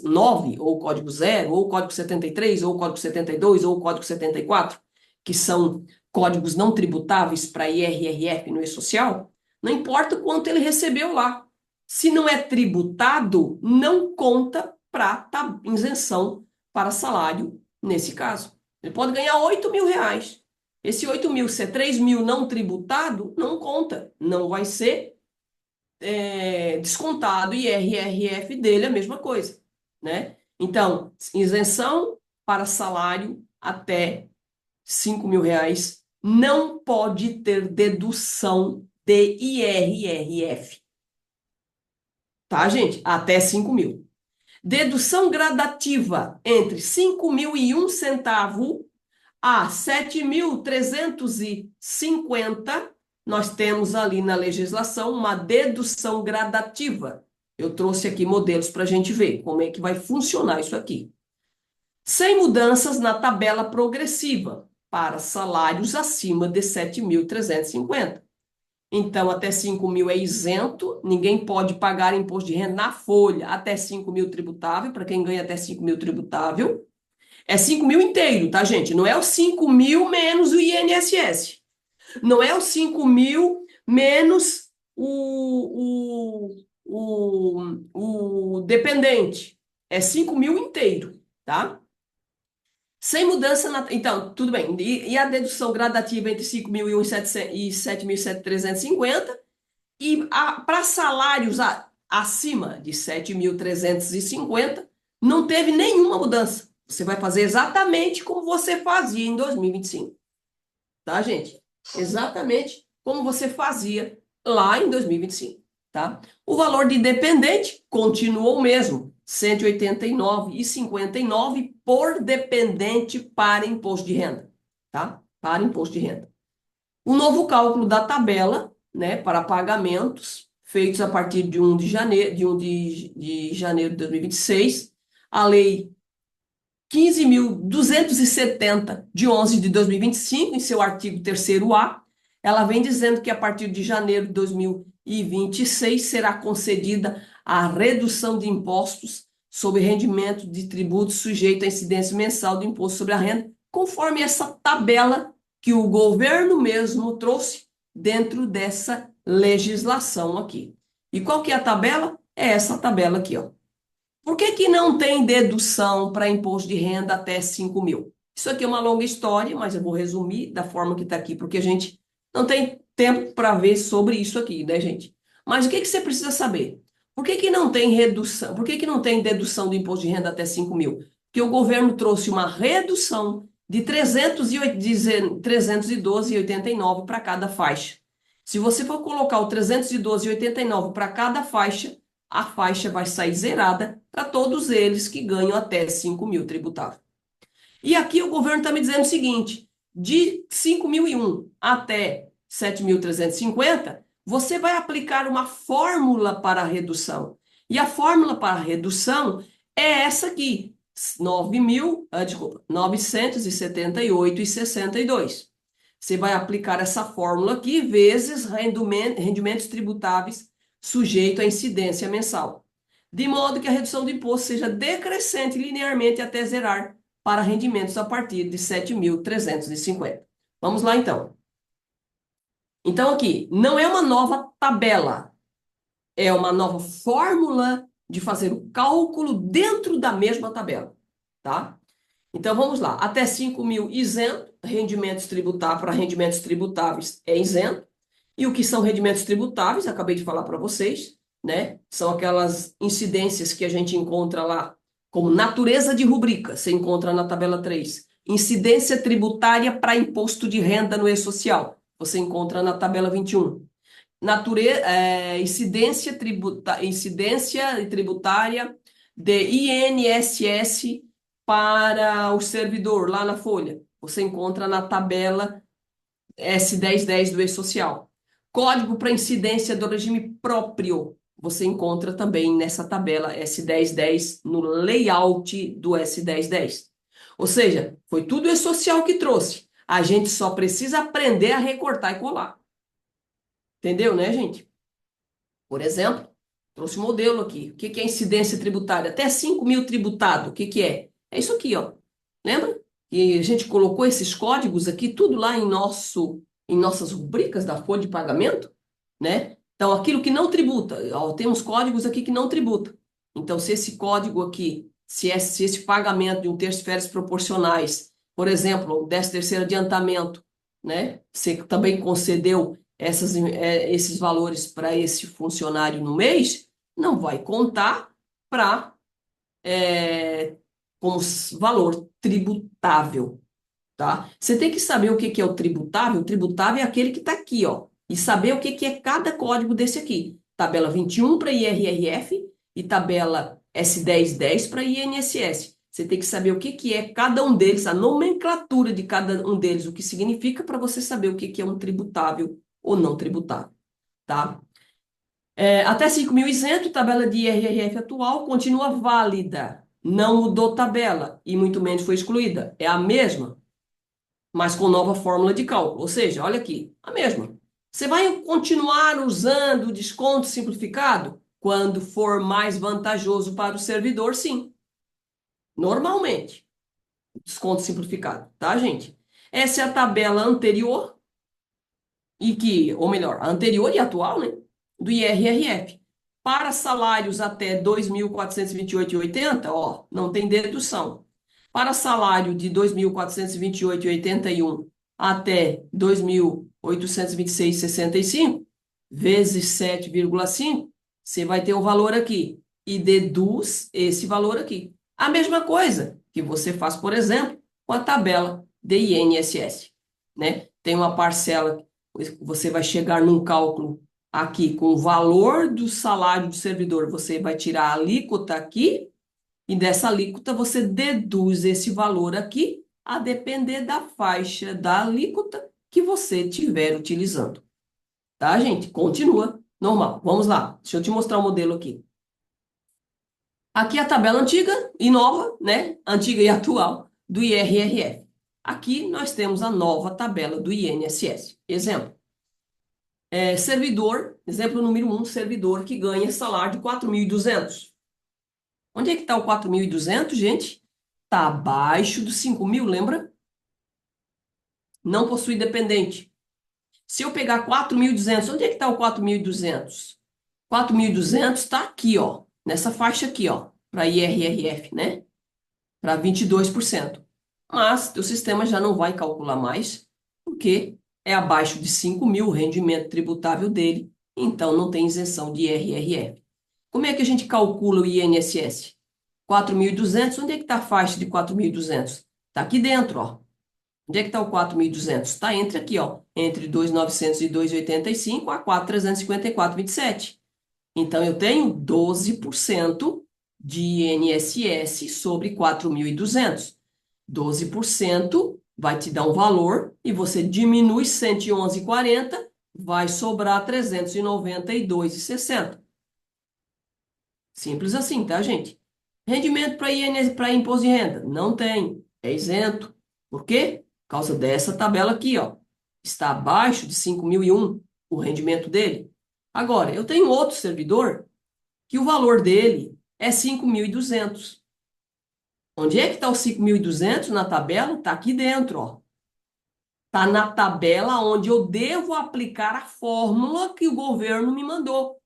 9, ou o código 0, ou o código 73, ou o código 72, ou o código 74, que são códigos não tributáveis para IRRF no E-Social, não importa o quanto ele recebeu lá. Se não é tributado, não conta para isenção para salário nesse caso. Ele pode ganhar 8 mil reais. Esse 8 mil, se é 3 mil não tributado, não conta. Não vai ser descontado IRRF dele, a mesma coisa, né? Então, isenção para salário até 5 mil reais não pode ter dedução de IRRF, tá, gente? Até 5 mil. Dedução gradativa entre 5 mil e 1 centavo a 7.350, nós temos ali na legislação uma dedução gradativa. Eu trouxe aqui modelos para a gente ver como é que vai funcionar isso aqui. Sem mudanças na tabela progressiva para salários acima de 7.350. Então, até 5 mil é isento, ninguém pode pagar imposto de renda na folha. Até 5 mil tributável, para quem ganha até 5 mil tributável. É 5 mil inteiro, tá, gente? Não é os 5 mil menos o INSS. Não é os 5 mil menos o dependente. É 5 mil inteiro, tá? Sem mudança na. Então, tudo bem. E a dedução gradativa entre 5 mil e 7.350. E para salários acima de 7.350, não teve nenhuma mudança. Você vai fazer exatamente como você fazia em 2025. Tá, gente? Exatamente como você fazia lá em 2025. Tá? O valor de dependente continuou o mesmo, 189,59 por dependente para imposto de renda. Tá? Para imposto de renda. O novo cálculo da tabela, né, para pagamentos feitos a partir de 1 de janeiro de 2026, a lei 15.270 de 11 de 2025, em seu artigo 3º-A, ela vem dizendo que a partir de janeiro de 2026 será concedida a redução de impostos sobre rendimento de tributos sujeito à incidência mensal do imposto sobre a renda, conforme essa tabela que o governo mesmo trouxe dentro dessa legislação aqui. E qual que é a tabela? É essa tabela aqui, ó. Por que que não tem dedução para imposto de renda até 5 mil? Isso aqui é uma longa história, mas eu vou resumir da forma que está aqui, porque a gente não tem tempo para ver sobre isso aqui, né, gente? Mas o que que você precisa saber? Por que que não tem redução? Por que que não tem dedução do imposto de renda até 5 mil? Porque o governo trouxe uma redução de 312,89 para cada faixa. Se você for colocar o 312,89 para cada faixa, a faixa vai sair zerada para todos eles que ganham até 5 mil tributável. E aqui o governo está me dizendo o seguinte, de 5.001 até 7.350, você vai aplicar uma fórmula para a redução. E a fórmula para a redução é essa aqui, 978,62. Você vai aplicar essa fórmula aqui vezes rendimentos tributáveis sujeito à incidência mensal, de modo que a redução do imposto seja decrescente linearmente até zerar para rendimentos a partir de 7.350. Vamos lá, então. Então, aqui, não é uma nova tabela, é uma nova fórmula de fazer o cálculo dentro da mesma tabela, tá? Então, vamos lá. Até 5 mil isento, rendimentos tributáveis para rendimentos tributáveis é isento. E o que são rendimentos tributáveis? Acabei de falar para vocês. né? São aquelas incidências que a gente encontra lá, como natureza de rubrica, você encontra na tabela 3. Incidência tributária para imposto de renda no E-Social, você encontra na tabela 21. Incidência tributária de INSS para o servidor, lá na folha. Você encontra na tabela S1010 do E-Social. Código para incidência do regime próprio. Você encontra também nessa tabela S1010 no layout do S1010. Ou seja, foi tudo o E-Social que trouxe. A gente só precisa aprender a recortar e colar. Entendeu, né, gente? Por exemplo, trouxe um modelo aqui. O que que é incidência tributária? Até 5 mil tributado. O que que é? É isso aqui, ó. Lembra? E a gente colocou esses códigos aqui, tudo lá em nossas rubricas da folha de pagamento, né? Então, aquilo que não tributa, ó, temos códigos aqui que não tributa. Então, se esse código aqui, se esse pagamento de um terço de férias proporcionais, por exemplo, o 13º adiantamento, né? Você também concedeu esses valores para esse funcionário no mês, não vai contar para como valor tributável, tá? Você tem que saber o que que é o tributável. O tributável é aquele que está aqui, ó, e saber o que que é cada código desse aqui. Tabela 21 para IRRF e tabela S1010 para INSS. Você tem que saber o que que é cada um deles, a nomenclatura de cada um deles, o que significa para você saber o que que é um tributável ou não tributável, tá? Até 5 mil isento, tabela de IRRF atual continua válida. Não mudou tabela e muito menos foi excluída. É a mesma, mas com nova fórmula de cálculo. Ou seja, olha aqui, a mesma. Você vai continuar usando o desconto simplificado quando for mais vantajoso para o servidor, sim. Normalmente, desconto simplificado, tá, gente? Essa é a tabela anterior ou melhor, a anterior e atual, né, do IRRF. Para salários até 2.428,80, ó, não tem dedução. Para salário de 2.428,81 até 2.826,65, vezes 7,5, você vai ter um valor aqui e deduz esse valor aqui. A mesma coisa que você faz, por exemplo, com a tabela de INSS, né? Tem uma parcela, você vai chegar num cálculo aqui com o valor do salário do servidor, você vai tirar a alíquota aqui e dessa alíquota você deduz esse valor aqui a depender da faixa da alíquota que você estiver utilizando. Tá, gente? Continua normal. Vamos lá. Deixa eu te mostrar o modelo aqui. Aqui é a tabela antiga e nova, né? Antiga e atual do IRRF. Aqui nós temos a nova tabela do INSS. Exemplo. Servidor, exemplo número 1, servidor que ganha salário de 4.200. Onde é que está o 4.200, gente? Está abaixo dos 5.000, lembra? Não possui dependente. Se eu pegar 4.200, onde é que está o 4.200? 4.200 está aqui, ó, nessa faixa aqui, ó, para IRRF, né? Para 22%. Mas o sistema já não vai calcular mais, porque é abaixo de 5.000 o rendimento tributável dele, então não tem isenção de IRRF. Como é que a gente calcula o INSS? 4.200, onde é que está a faixa de 4.200? Está aqui dentro, ó. Onde é que está o 4.200? Está entre aqui, ó, entre 2.900 e 2.085 a 4.354,27. Então, eu tenho 12% de INSS sobre 4.200. 12% vai te dar um valor e você diminui 111,40, vai sobrar 392,60. Simples assim, tá, gente? Rendimento para imposto de renda? Não tem, é isento. Por quê? Por causa dessa tabela aqui, ó. Está abaixo de 5.001 o rendimento dele. Agora, eu tenho outro servidor que o valor dele é 5.200. Onde é que está o 5.200 na tabela? Está aqui dentro, ó. Está na tabela onde eu devo aplicar a fórmula que o governo me mandou.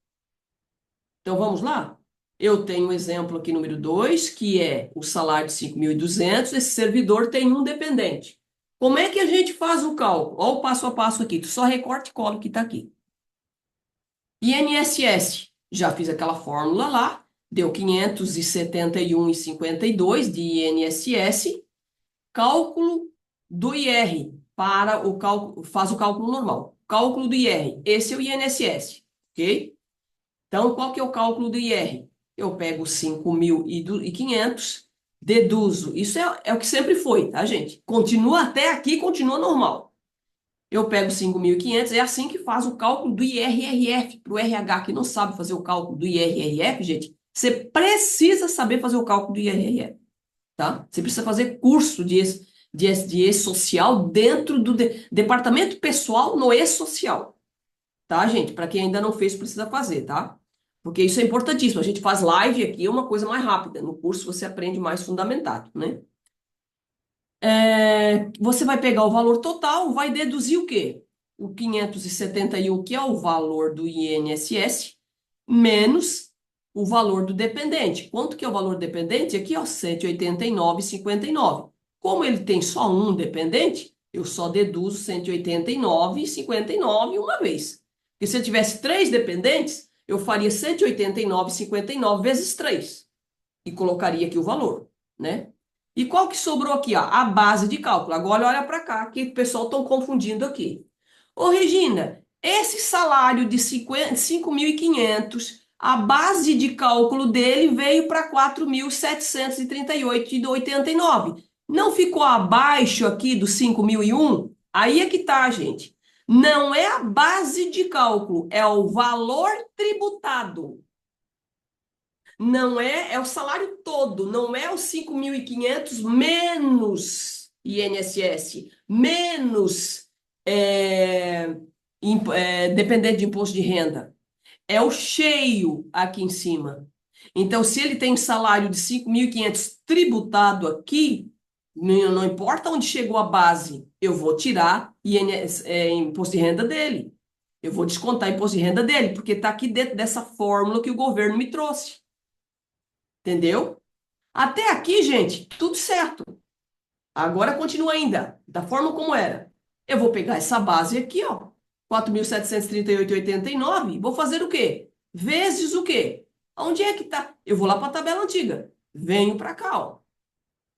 Então, vamos lá? Eu tenho um exemplo aqui, número 2, que é o salário de 5.200. Esse servidor tem um dependente. Como é que a gente faz o cálculo? Olha o passo a passo aqui. Tu só recorta e cola o que está aqui. INSS. Já fiz aquela fórmula lá, deu 571,52 de INSS, cálculo do IR para o cálculo, faz o cálculo normal. Cálculo do IR, esse é o INSS, ok? Então, qual que é o cálculo do IR? Eu pego 5.500, deduzo. Isso é o que sempre foi, tá, gente? Continua até aqui, continua normal. Eu pego 5.500, é assim que faz o cálculo do IRRF. Para o RH que não sabe fazer o cálculo do IRRF, gente, você precisa saber fazer o cálculo do IRRF, tá? Você precisa fazer curso de E-Social dentro do departamento pessoal no E-Social, tá, gente? Para quem ainda não fez, precisa fazer, tá? Porque isso é importantíssimo. A gente faz live aqui, é uma coisa mais rápida. No curso você aprende mais fundamentado, né? Você vai pegar o valor total, vai deduzir o quê? O 571, que é o valor do INSS, menos o valor do dependente. Quanto que é o valor do dependente? Aqui, ó, 189,59. Como ele tem só um dependente, eu só deduzo 189,59 uma vez. Porque se eu tivesse três dependentes, eu faria 189,59 vezes 3 e colocaria aqui o valor, né? E qual que sobrou aqui, ó? A base de cálculo. Agora olha para cá, que o pessoal estão confundindo aqui. Ô, Regina, esse salário de 5.500, a base de cálculo dele veio para 4.738,89. Não ficou abaixo aqui do 5.001? Aí é que tá, gente. Não é a base de cálculo, é o valor tributado. Não é, é o salário todo, não é os 5.500 menos INSS, menos dependente de imposto de renda. É o cheio aqui em cima. Então, se ele tem um salário de 5.500 tributado aqui, não importa onde chegou a base, eu vou tirar imposto de renda dele. Eu vou descontar imposto de renda dele, porque está aqui dentro dessa fórmula que o governo me trouxe. Entendeu? Até aqui, gente, tudo certo. Agora continua ainda, da forma como era. Eu vou pegar essa base aqui, ó, 4.738,89, vou fazer o quê? Vezes o quê? Onde é que tá? Eu vou lá para a tabela antiga. Venho para cá, ó.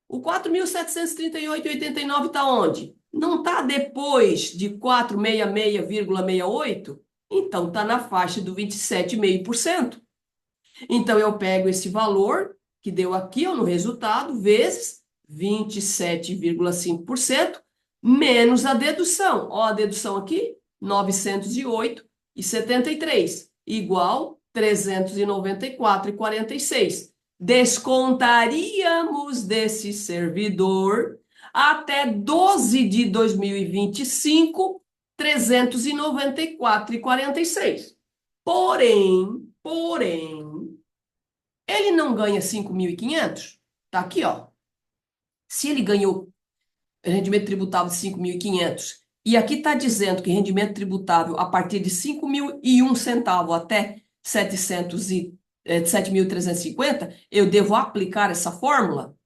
O 4.738,89 está onde? Não está depois de 466,68? Então está na faixa do 27,5%. Então, eu pego esse valor que deu aqui ó, no resultado, vezes 27,5%, menos a dedução. Ó, a dedução aqui, 908,73, igual 394,46. Descontaríamos desse servidor até 12 de 2025, 394,46. Porém, ele não ganha 5.500? Tá aqui, ó. Se ele ganhou rendimento tributável de 5.500 e aqui está dizendo que rendimento tributável a partir de 5.001 centavo até 7.350, eu devo aplicar essa fórmula?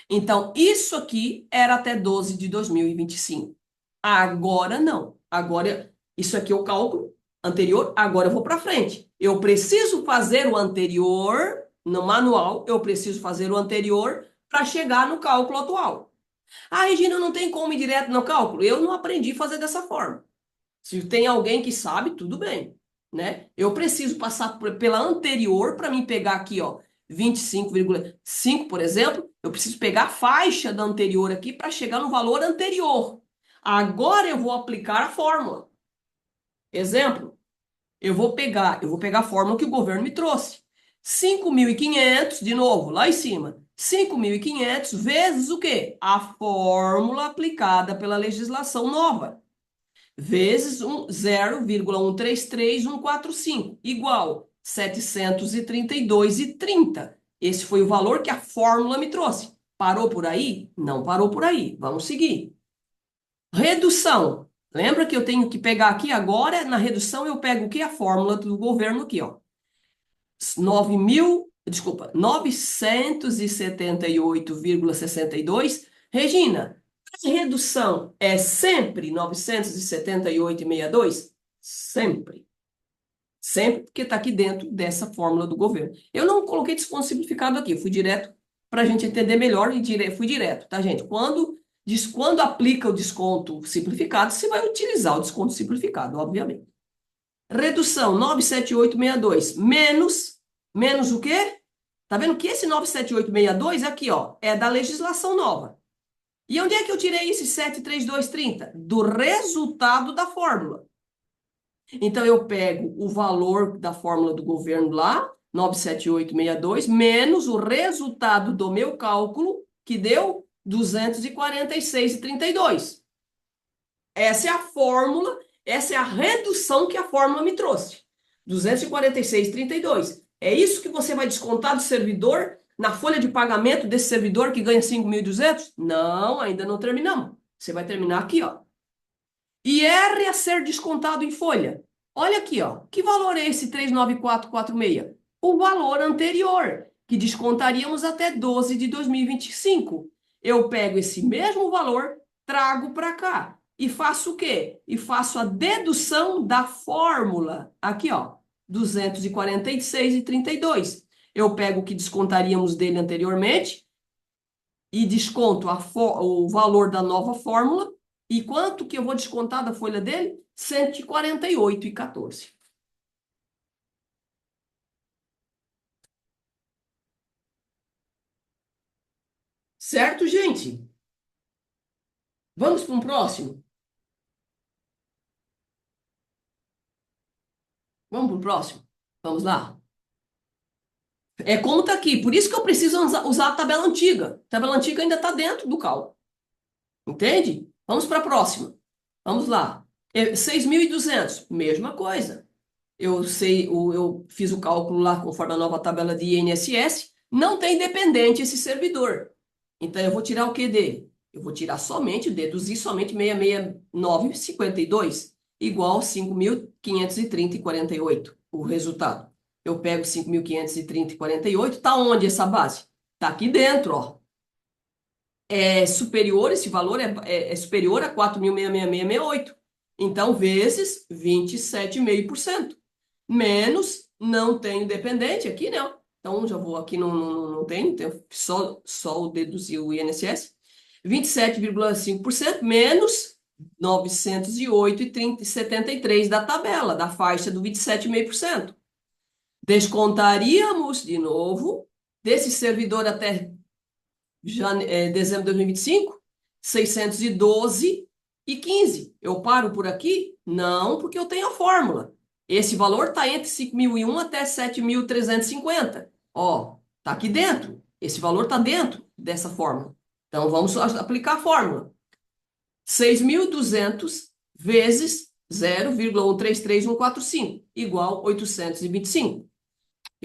Então, isso aqui era até 12 de 2025. Agora não. Agora, isso aqui é o cálculo anterior, agora eu vou para frente. Eu preciso fazer o anterior no manual, eu preciso fazer o anterior para chegar no cálculo atual. Ah, Regina, não tem como ir direto no cálculo? Eu não aprendi a fazer dessa forma. Se tem alguém que sabe, tudo bem, né? Eu preciso passar pela anterior para mim pegar aqui, ó, 25,5, por exemplo, eu preciso pegar a faixa da anterior aqui para chegar no valor anterior. Agora eu vou aplicar a fórmula. Exemplo, eu vou pegar a fórmula que o governo me trouxe. 5.500, de novo, lá em cima. 5.500 vezes o quê? A fórmula aplicada pela legislação nova. Vezes 0,133145, igual 732,30. Esse foi o valor que a fórmula me trouxe. Parou por aí? Não parou por aí. Vamos seguir. Redução. Lembra que eu tenho que pegar aqui agora? Na redução eu pego o que? A fórmula do governo aqui, ó. 9.978,62. Regina, a redução é sempre 978,62? Sempre. Sempre porque está aqui dentro dessa fórmula do governo. Eu não coloquei desconto simplificado aqui, eu fui direto para a gente entender melhor e fui direto, tá, gente? Quando aplica o desconto simplificado, você vai utilizar o desconto simplificado, obviamente. Redução 97862 menos o quê? Tá vendo que esse 97862 aqui, ó, é da legislação nova. E onde é que eu tirei esse 73230? Do resultado da fórmula. Então, eu pego o valor da fórmula do governo lá, 97862, menos o resultado do meu cálculo, que deu 246,32. Essa é a fórmula, essa é a redução que a fórmula me trouxe. 246,32. É isso que você vai descontar do servidor na folha de pagamento desse servidor que ganha 5.200? Não, ainda não terminamos. Você vai terminar aqui, ó. IR a ser descontado em folha. Olha aqui, ó. Que valor é esse 39446? O valor anterior, que descontaríamos até 12 de 2025. Eu pego esse mesmo valor, trago para cá. E faço o quê? E faço a dedução da fórmula. Aqui, ó. 246,32. Eu pego o que descontaríamos dele anteriormente e desconto o valor da nova fórmula. E quanto que eu vou descontar da folha dele? 148,14. Certo, gente? Vamos para um próximo? Vamos para o próximo? Vamos lá? É como está aqui. Por isso que eu preciso usar a tabela antiga. A tabela antiga ainda está dentro do cálculo. Entende? Vamos para a próxima. Vamos lá. 6.200, mesma coisa. Eu fiz o cálculo lá conforme a nova tabela de INSS. Não tem dependente esse servidor. Então, eu vou tirar o que dele? Eu vou tirar somente, deduzir somente 669,52, igual 5.530,48, o resultado. Eu pego 5.530,48, tá onde essa base? Tá aqui dentro, ó. É superior, esse valor é superior a 4.666,68. Então, vezes 27,5%. Menos, não tenho dependente aqui, não. Então, já vou aqui, não tenho só o deduzir o INSS. 27,5% menos 908,73 da tabela, da faixa do 27,5%. Descontaríamos, de novo, desse servidor até dezembro de 2025, 612,15. Eu paro por aqui? Não, porque eu tenho a fórmula. Esse valor está entre 5.001 até 7.350. Ó, está aqui dentro. Esse valor está dentro dessa fórmula. Então, vamos aplicar a fórmula. 6.200 vezes 0,133145, igual 825. O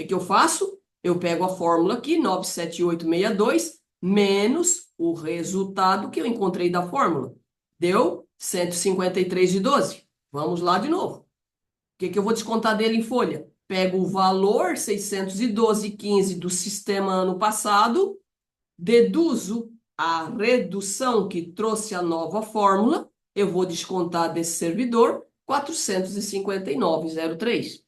que eu faço? Eu pego a fórmula aqui, 97862, menos o resultado que eu encontrei da fórmula. Deu 153,12. Vamos lá de novo. O que eu vou descontar dele em folha? Pego o valor 612,15 do sistema ano passado, deduzo a redução que trouxe a nova fórmula, eu vou descontar desse servidor 459,03.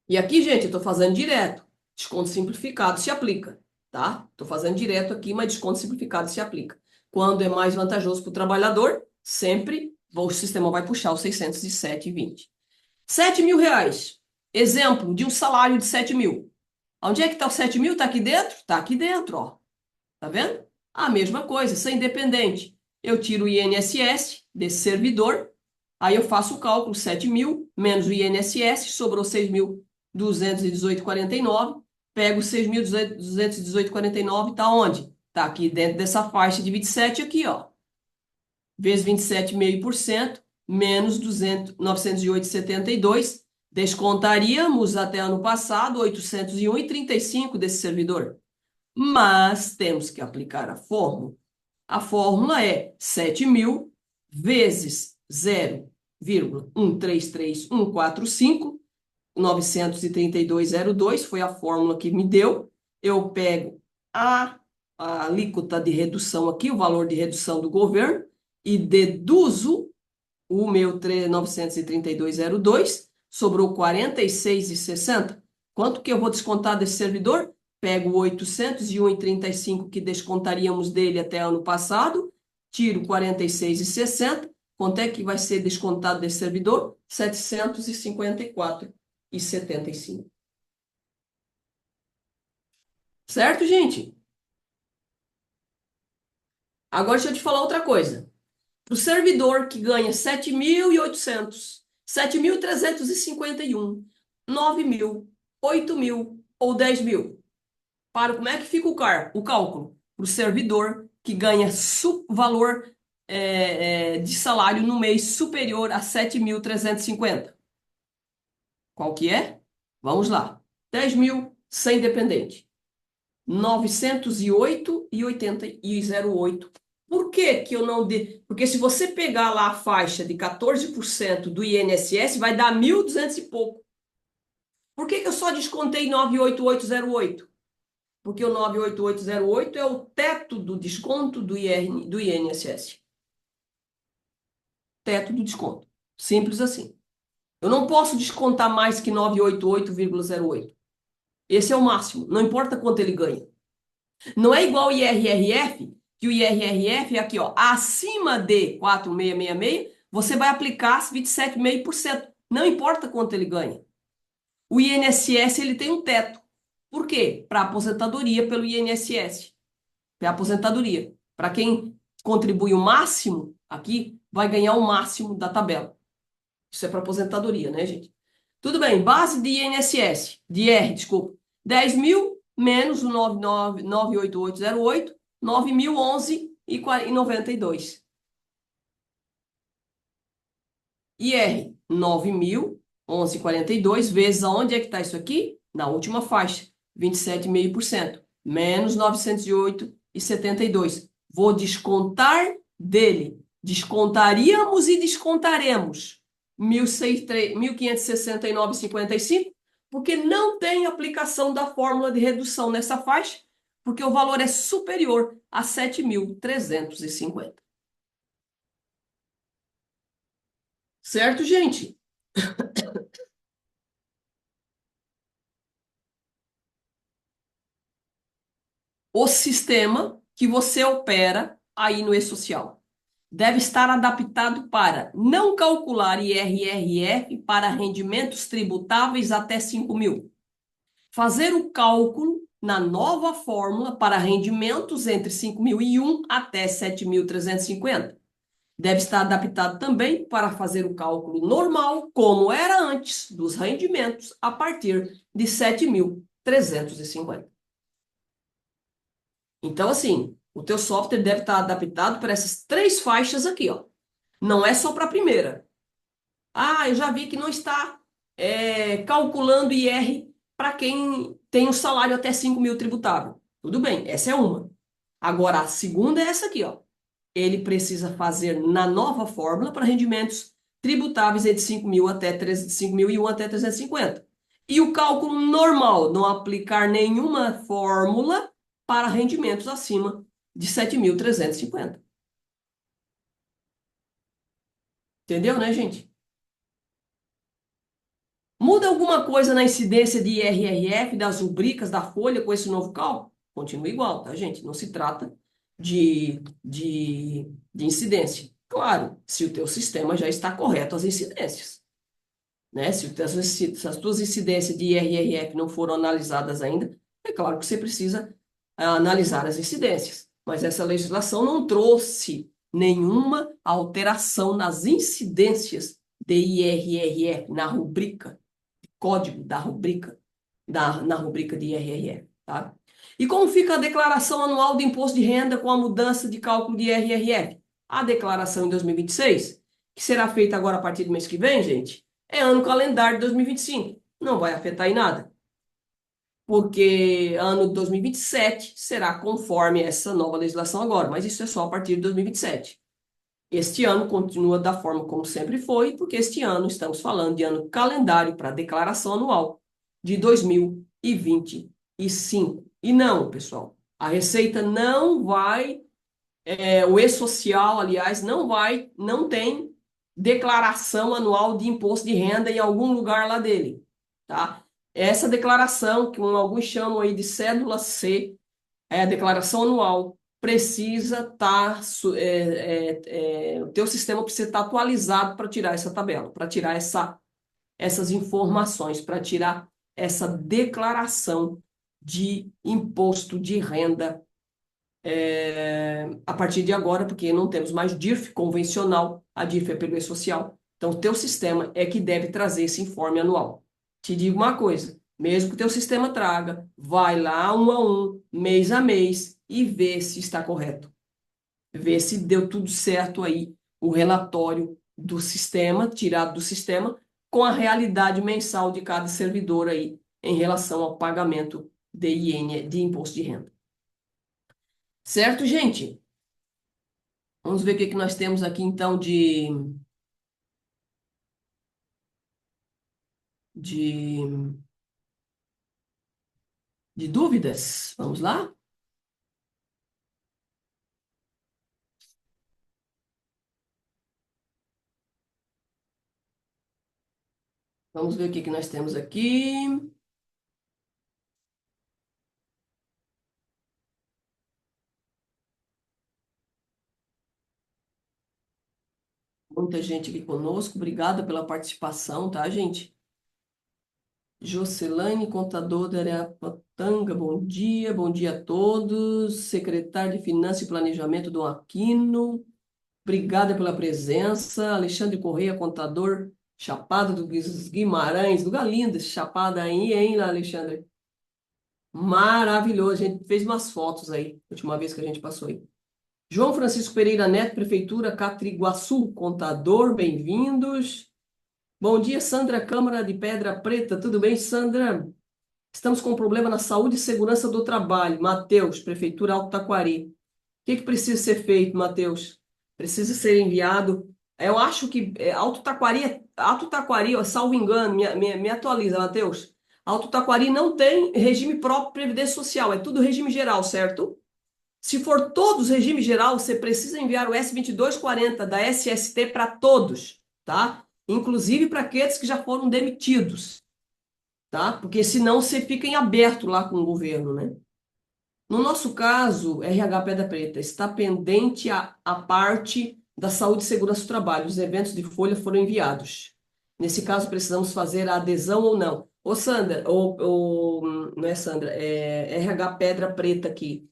E aqui, gente, eu estou fazendo direto. Desconto simplificado se aplica, tá? Estou fazendo direto aqui, mas desconto simplificado se aplica. Quando é mais vantajoso para o trabalhador, sempre o sistema vai puxar os 607,20. 7 mil reais. Exemplo de um salário de 7 mil. Onde é que está o 7 mil? Está aqui dentro? Está aqui dentro, ó. Tá vendo? A mesma coisa, ser independente. Eu tiro o INSS desse servidor, aí eu faço o cálculo, 7 mil menos o INSS, sobrou 6.218,49. Pego 6.218,49, tá onde? Tá aqui dentro dessa faixa de 27 aqui, ó. Vezes 27,5% menos 908,72. Descontaríamos até ano passado 801,35 desse servidor. Mas temos que aplicar a fórmula. A fórmula é 7.000 vezes 0,133145, 932,02 foi a fórmula que me deu. Eu pego a a alíquota de redução aqui, o valor de redução do governo, e deduzo o meu 932,02, sobrou 46,60. Quanto que eu vou descontar desse servidor? Pego o 801,35 que descontaríamos dele até ano passado, tiro 46,60. Quanto é que vai ser descontado desse servidor? 754,75. Certo, gente? Agora deixa eu te falar outra coisa. Para o servidor que ganha 7.800, 7.351, 9.000, 8.000 ou 10.000. Como é que fica o cálculo? Para o servidor que ganha valor de salário no mês superior a 7.350. Qual que é? Vamos lá. 10.000 sem dependente. 908,08. Por que que eu não de... Porque se você pegar lá a faixa de 14% do INSS, vai dar 1.200 e pouco. Por que que eu só descontei 98808? Porque o 98808 é o teto do desconto do INSS. Teto do desconto. Simples assim. Eu não posso descontar mais que 988,08. Esse é o máximo. Não importa quanto ele ganha. Não é igual o IRRF, que o IRRF é aqui, ó, acima de 4.666, você vai aplicar 27,5%. Não importa quanto ele ganha. O INSS ele tem um teto. Por quê? Para aposentadoria pelo INSS. Para aposentadoria. Para quem contribui o máximo aqui, vai ganhar o máximo da tabela. Isso é para aposentadoria, né, gente? Tudo bem, base de INSS, de R, desculpa. 10.000 menos o 98808, 9.011,92. IR, 9.011,42 vezes aonde é que está isso aqui? Na última faixa, 27,5%. Menos 908,72. Vou descontar dele. Descontaríamos e descontaremos 1.569,55, porque não tem aplicação da fórmula de redução nessa faixa, porque o valor é superior a 7.350. Certo, gente? O sistema que você opera aí no e-social deve estar adaptado para não calcular IRRF para rendimentos tributáveis até 5.000. Fazer o cálculo na nova fórmula para rendimentos entre 5.001 até 7.350. Deve estar adaptado também para fazer o cálculo normal, como era antes, dos rendimentos a partir de 7.350. Então, assim, o teu software deve estar adaptado para essas três faixas aqui, ó. Não é só para a primeira. Ah, eu já vi que não está calculando IR para quem tem um salário até 5.000 tributável. Tudo bem, essa é uma. Agora, a segunda é essa aqui, ó. Ele precisa fazer na nova fórmula para rendimentos tributáveis entre 5.000 até 5.001 até 350. E o cálculo normal, não aplicar nenhuma fórmula para rendimentos acima de 7.350. Entendeu, né, gente? Muda alguma coisa na incidência de IRRF, das rubricas, da folha com esse novo cálculo? Continua igual, tá, gente? Não se trata de incidência. Claro, se o teu sistema já está correto as incidências, né? Se as tuas incidências de IRRF não foram analisadas ainda, é claro que você precisa analisar as incidências. Mas essa legislação não trouxe nenhuma alteração nas incidências de IRRF na rubrica, código da rubrica, na rubrica de IRRF, tá? E como fica a declaração anual de imposto de renda com a mudança de cálculo de IRRF? A declaração em 2026, que será feita agora a partir do mês que vem, gente, é ano calendário de 2025. Não vai afetar em nada. Porque ano de 2027 será conforme essa nova legislação agora, mas isso é só a partir de 2027. Este ano continua da forma como sempre foi, porque este ano estamos falando de ano calendário para declaração anual de 2025. E não, pessoal, A Receita não vai, o E-Social, aliás, não tem declaração anual de imposto de renda em algum lugar lá dele, tá? Essa declaração, que alguns chamam aí de cédula C, é a declaração anual, precisa estar, o teu sistema precisa estar atualizado para tirar essa tabela, para tirar essas informações, para tirar essa declaração de imposto de renda a partir de agora, porque não temos mais DIRF convencional, a DIRF é pelo E-Social. Então, o teu sistema é que deve trazer esse informe anual. Te digo uma coisa, mesmo que o teu sistema traga, vai lá um a um, mês a mês, e vê se está correto. Vê se deu tudo certo aí, o relatório do sistema, tirado do sistema, com a realidade mensal de cada servidor aí, em relação ao pagamento de IN, de imposto de renda. Certo, gente? Vamos ver o que nós temos aqui, então, de, de dúvidas. Vamos lá? Vamos ver o que nós temos aqui. Muita gente aqui conosco. Obrigada pela participação, tá, gente? Jocelane, contador da Areapatanga, bom dia a todos. Secretário de Finanças e Planejamento, Dom Aquino, obrigada pela presença. Alexandre Correia, contador, Chapada dos Guimarães, do Galindas, Chapada aí, hein, Alexandre? Maravilhoso, a gente fez umas fotos aí, última vez que a gente passou aí. João Francisco Pereira Neto, Prefeitura Catriguaçu, contador, bem-vindos. Bom dia, Sandra Câmara de Pedra Preta, tudo bem, Sandra? Estamos com um problema na saúde e segurança do trabalho. Matheus, Prefeitura Alto Taquari. O que precisa ser feito, Matheus? Precisa ser enviado. Eu acho que Alto Taquari, ó, salvo engano, me atualiza, Matheus. Alto Taquari não tem regime próprio de previdência social, é tudo regime geral, certo? Se for todos regime geral, você precisa enviar o S2240 da SST para todos, tá? Inclusive para aqueles que já foram demitidos, tá? Porque senão você fica em aberto lá com o governo, né? No nosso caso, RH Pedra Preta está pendente a parte da saúde e segurança do trabalho. Os eventos de folha foram enviados. Nesse caso, precisamos fazer a adesão ou não. Ô, Sandra, não é Sandra, é RH Pedra Preta aqui.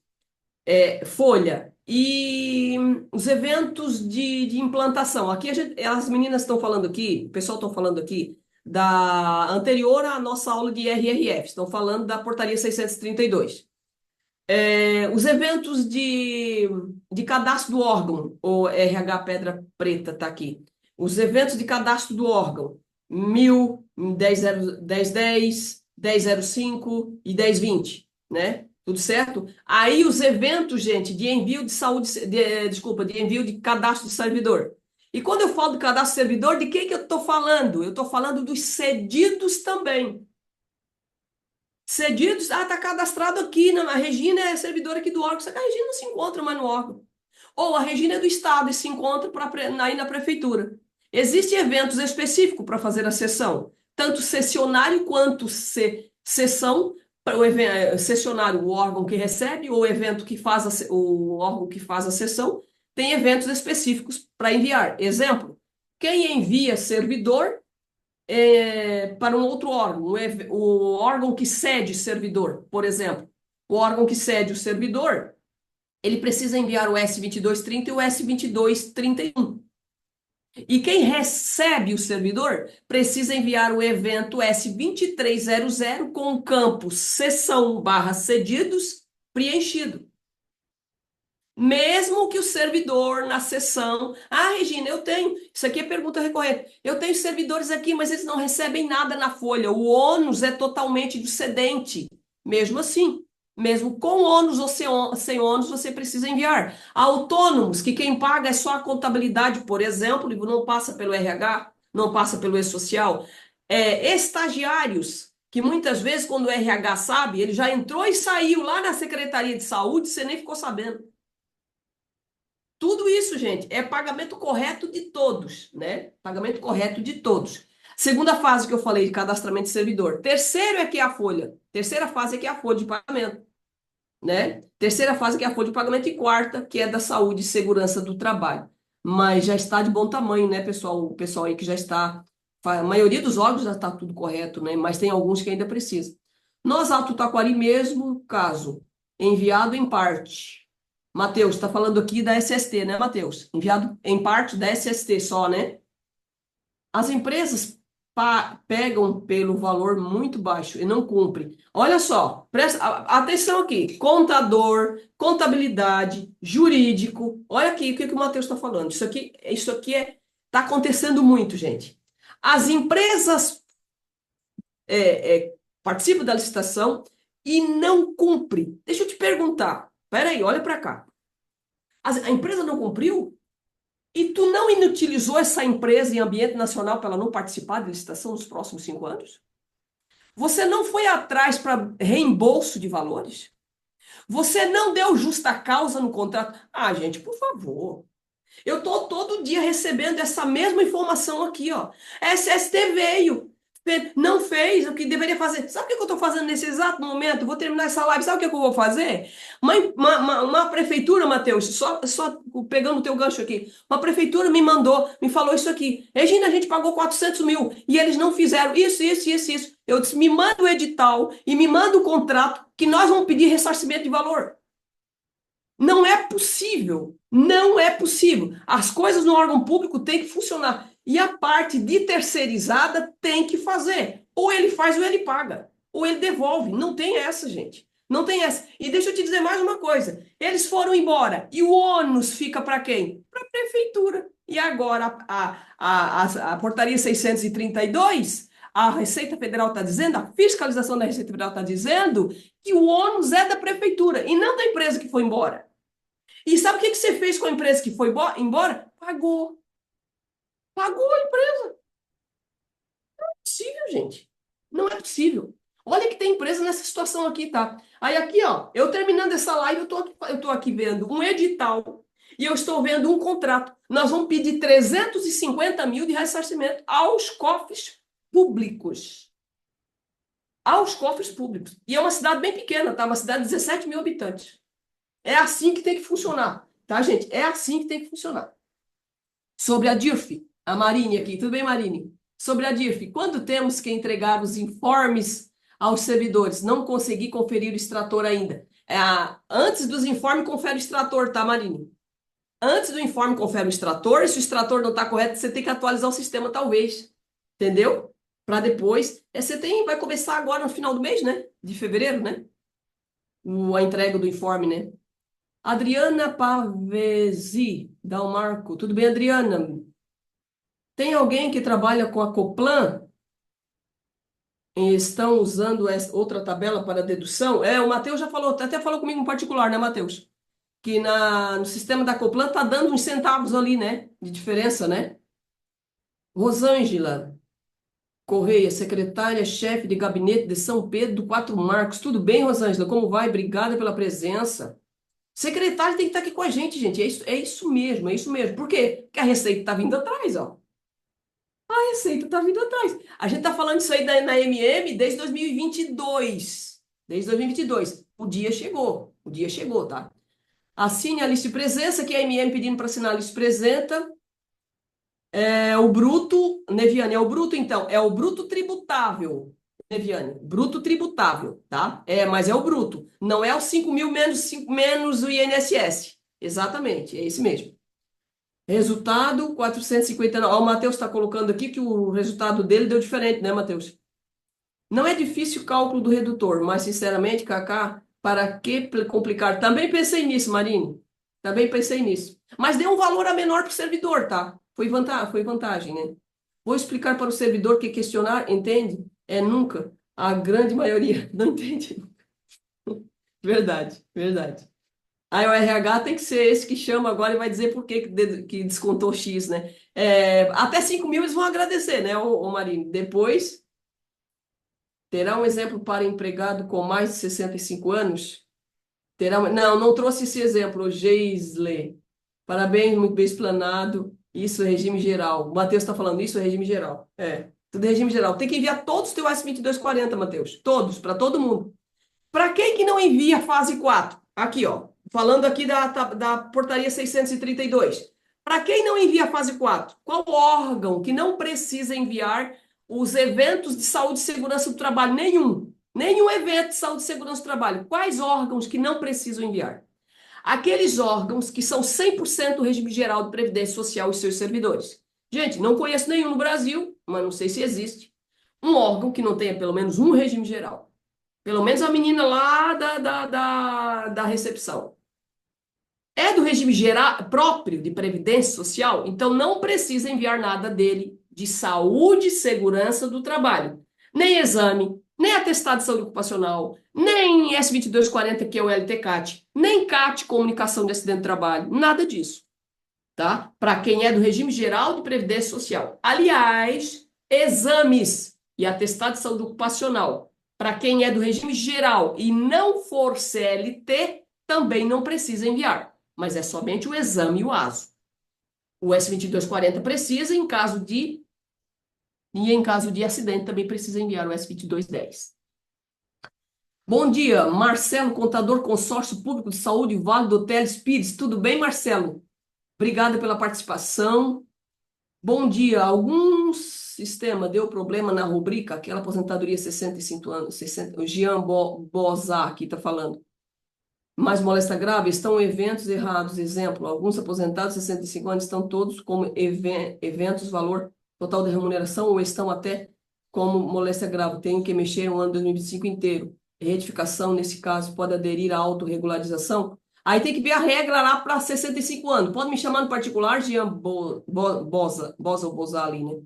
Folha. E os eventos de implantação. Aqui as meninas estão falando aqui, o pessoal está falando aqui, da anterior à nossa aula de RRF. Estão falando da portaria 632. Os eventos de cadastro do órgão, o RH Pedra Preta está aqui. Os eventos de cadastro do órgão, 1000, 1010, 1005 e 1020, né? Tudo certo? Aí os eventos, gente, de envio de saúde, de envio de cadastro de servidor. E quando eu falo de cadastro de servidor, de que eu estou falando? Eu estou falando dos cedidos também. Cedidos, está cadastrado aqui, a Regina é servidora aqui do órgão, só que a Regina não se encontra mais no órgão. Ou a Regina é do Estado e se encontra aí na prefeitura. Existem eventos específicos para fazer a sessão, tanto sessionário quanto sessão, para o sessionário, o órgão que recebe, ou o evento que faz o órgão que faz a sessão, tem eventos específicos para enviar. Exemplo, quem envia servidor para um outro órgão, o órgão que cede servidor, por exemplo. O órgão que cede o servidor, ele precisa enviar o S2230 e o S2231. E quem recebe o servidor precisa enviar o evento S2300 com o campo sessão/cedidos preenchido. Mesmo que o servidor na sessão, Regina, eu tenho, isso aqui é pergunta recorrente, eu tenho servidores aqui, mas eles não recebem nada na folha, o ônus é totalmente do cedente. Mesmo assim, mesmo com ônus ou sem ônus, você precisa enviar. Autônomos, que quem paga é só a contabilidade, por exemplo, não passa pelo RH, não passa pelo E-Social. Estagiários, que muitas vezes, quando o RH sabe, ele já entrou e saiu lá na Secretaria de Saúde, você nem ficou sabendo. Tudo isso, gente, é pagamento correto de todos, né? Pagamento correto de todos. Segunda fase que eu falei de cadastramento de servidor. Terceiro é que é a folha. Terceira fase é que é a folha de pagamento, né? Terceira fase que é a folha de pagamento e quarta, que é da saúde e segurança do trabalho. Mas já está de bom tamanho, né, pessoal? O pessoal aí que já está, a maioria dos órgãos já está tudo correto, né? Mas tem alguns que ainda precisam. Nós, Alto Taquari mesmo, caso enviado em parte. Matheus, está falando aqui da SST, né, Matheus? Enviado em parte da SST só, né? As empresas pegam pelo valor muito baixo e não cumprem. Olha só, presta atenção aqui. Contador, contabilidade, jurídico. Olha aqui o que o Matheus está falando. Isso aqui está acontecendo muito, gente. As empresas participam da licitação e não cumprem. Deixa eu te perguntar. Espera aí, olha para cá. A empresa não cumpriu? E tu não inutilizou essa empresa em ambiente nacional para ela não participar da licitação nos próximos 5 anos? Você não foi atrás para reembolso de valores? Você não deu justa causa no contrato? Ah, gente, por favor. Eu estou todo dia recebendo essa mesma informação aqui, ó. A SST veio, não fez o que deveria fazer. Sabe o que eu estou fazendo nesse exato momento? Eu vou terminar essa live. Sabe o que eu vou fazer? Uma prefeitura, Matheus, só pegando o teu gancho aqui. Uma prefeitura me mandou, me falou isso aqui. Regina, a gente pagou 400 mil e eles não fizeram isso. Eu disse, me manda o edital e me manda o contrato que nós vamos pedir ressarcimento de valor. Não é possível. Não é possível. As coisas no órgão público têm que funcionar. E a parte de terceirizada tem que fazer. Ou ele faz ou ele paga. Ou ele devolve. Não tem essa, gente. Não tem essa. E deixa eu te dizer mais uma coisa. Eles foram embora. E o ônus fica para quem? Para a prefeitura. E agora a portaria 632, a Receita Federal está dizendo, a fiscalização da Receita Federal está dizendo que o ônus é da prefeitura e não da empresa que foi embora. E sabe o que você fez com a empresa que foi embora? Pagou. Pagou a empresa. Não é possível, gente. Não é possível. Olha que tem empresa nessa situação aqui, tá? Aí aqui, ó, eu terminando essa live, eu tô aqui vendo um edital e eu estou vendo um contrato. Nós vamos pedir 350 mil de ressarcimento aos cofres públicos. Aos cofres públicos. E é uma cidade bem pequena, tá? Uma cidade de 17 mil habitantes. É assim que tem que funcionar, tá, gente? É assim que tem que funcionar. Sobre a DIRF, a Marine aqui, tudo bem, Marine? Sobre a DIRF, quando temos que entregar os informes aos servidores, não consegui conferir o extrator ainda. Antes dos informes, confere o extrator, tá, Marine? Antes do informe, confere o extrator. Se o extrator não está correto, você tem que atualizar o sistema, talvez. Entendeu? Para depois. Vai começar agora no final do mês, né? De fevereiro, né? A entrega do informe, né? Adriana Pavesi, Dalmarco. Tudo bem, Adriana? Tem alguém que trabalha com a Coplan e estão usando outra tabela para dedução? O Matheus já falou, até falou comigo em particular, né, Matheus? Que no sistema da Coplan tá dando uns centavos ali, né? De diferença, né? Rosângela Correia, secretária-chefe de gabinete de São Pedro do Quatro Marcos. Tudo bem, Rosângela? Como vai? Obrigada pela presença. Secretário tem que estar aqui com a gente, gente. É isso mesmo, é isso mesmo. Por quê? Porque a Receita está vindo atrás, ó. A Receita está vindo atrás. A gente está falando isso aí na MM desde 2022. Desde 2022. O dia chegou. O dia chegou, tá? Assine a lista de presença, que é a MM pedindo para assinar a lista de presença. É o bruto, Neviane, é o bruto, então. É o bruto tributável, Neviane. Bruto tributável, tá? Mas é o bruto. Não é os 5 mil menos o INSS. Exatamente, é esse mesmo. Resultado, 459. Ó, o Matheus está colocando aqui que o resultado dele deu diferente, né, Matheus? Não é difícil o cálculo do redutor, mas, sinceramente, Kaká, para que complicar? Também pensei nisso, Marine. Também pensei nisso. Mas deu um valor a menor para o servidor, tá? Foi vantagem, né? Vou explicar para o servidor que questionar, entende? Nunca. A grande maioria não entende. Verdade, verdade. Aí o RH tem que ser esse que chama agora e vai dizer por que descontou X, né? Até 5 mil eles vão agradecer, né, o Marine? Depois Terá um exemplo para empregado com mais de 65 anos? Não trouxe esse exemplo, Geisle. Parabéns, muito bem explanado. Isso é regime geral. O Matheus está falando isso é regime geral. É, tudo é regime geral. Tem que enviar todos os teus S2240, Matheus. Todos, para todo mundo. Para quem que não envia fase 4? Aqui, ó. Falando aqui da portaria 632. Para quem não envia fase 4? Qual órgão que não precisa enviar os eventos de saúde e segurança do trabalho? Nenhum. Nenhum evento de saúde e segurança do trabalho. Quais órgãos que não precisam enviar? Aqueles órgãos que são 100% regime geral de previdência social e seus servidores. Gente, não conheço nenhum no Brasil, mas não sei se existe, um órgão que não tenha pelo menos um regime geral. Pelo menos a menina lá da recepção. É do regime geral próprio de previdência social, então não precisa enviar nada dele de saúde e segurança do trabalho. Nem exame, nem atestado de saúde ocupacional, nem S2240, que é o LTCAT, nem CAT, comunicação de acidente de trabalho, nada disso. Tá? Para quem é do regime geral de previdência social. Aliás, exames e atestado de saúde ocupacional para quem é do regime geral e não for CLT, também não precisa enviar, mas é somente o exame e o ASO. O S2240 precisa, em caso de acidente também precisa enviar o S2210. Bom dia, Marcelo, contador consórcio público de saúde, Vale do Teles Pires. Tudo bem, Marcelo? Obrigada pela participação. Bom dia. Algum sistema deu problema na rubrica, aquela aposentadoria 65 anos, 60, o Jean Bozar aqui está falando. Mais molesta grave, estão eventos errados. Exemplo, alguns aposentados 65 anos estão todos como eventos, valor total de remuneração, ou estão até como moléstia grave. Tenho que mexer o ano 2025 inteiro. Retificação, nesse caso, pode aderir à autorregularização. Aí tem que ver a regra lá para 65 anos. Pode me chamar no particular, Jean Boza ou Bozali, né?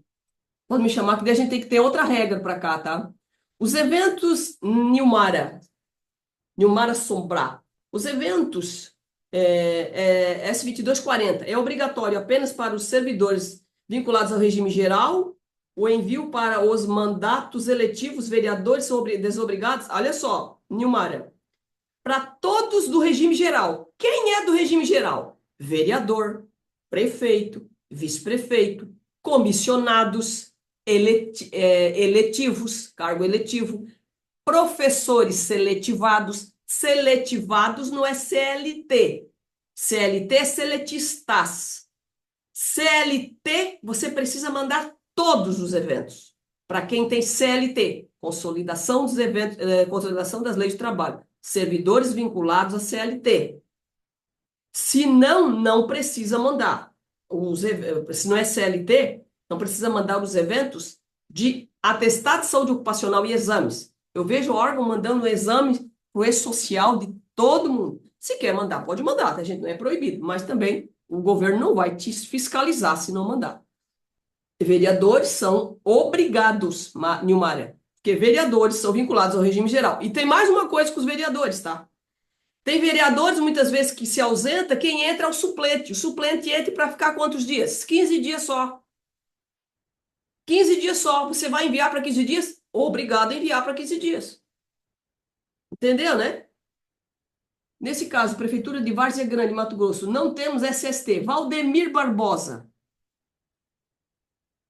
Pode me chamar, que daí a gente tem que ter outra regra para cá, tá? Os eventos Nilmara Sombrar. Os eventos S2240 é obrigatório apenas para os servidores vinculados ao regime geral, o envio para os mandatos eletivos, vereadores desobrigados. Olha só, Nilmara, para todos do regime geral. Quem é do regime geral? Vereador, prefeito, vice-prefeito, comissionados, eletivos, cargo eletivo, professores seletivados não é CLT. CLT é seletistas. CLT, você precisa mandar todos os eventos. Para quem tem CLT, consolidação dos eventos, consolidação das leis de trabalho, servidores vinculados a CLT. Se não, não precisa mandar. Se não é CLT, não precisa mandar os eventos de atestado de saúde ocupacional e exames. Eu vejo o órgão mandando exame para o E-Social de todo mundo. Se quer mandar, pode mandar, tá, gente? Não é proibido, mas também o governo não vai te fiscalizar se não mandar. Vereadores são obrigados, Nilmara, porque vereadores são vinculados ao regime geral. E tem mais uma coisa com os vereadores, tá? Tem vereadores, muitas vezes, que se ausenta, quem entra é o suplente. O suplente entra para ficar quantos dias? 15 dias só. 15 dias só. Você vai enviar para 15 dias? Obrigado a enviar para 15 dias. Entendeu, né? Nesse caso, Prefeitura de Várzea Grande, Mato Grosso, não temos SST. Valdemir Barbosa.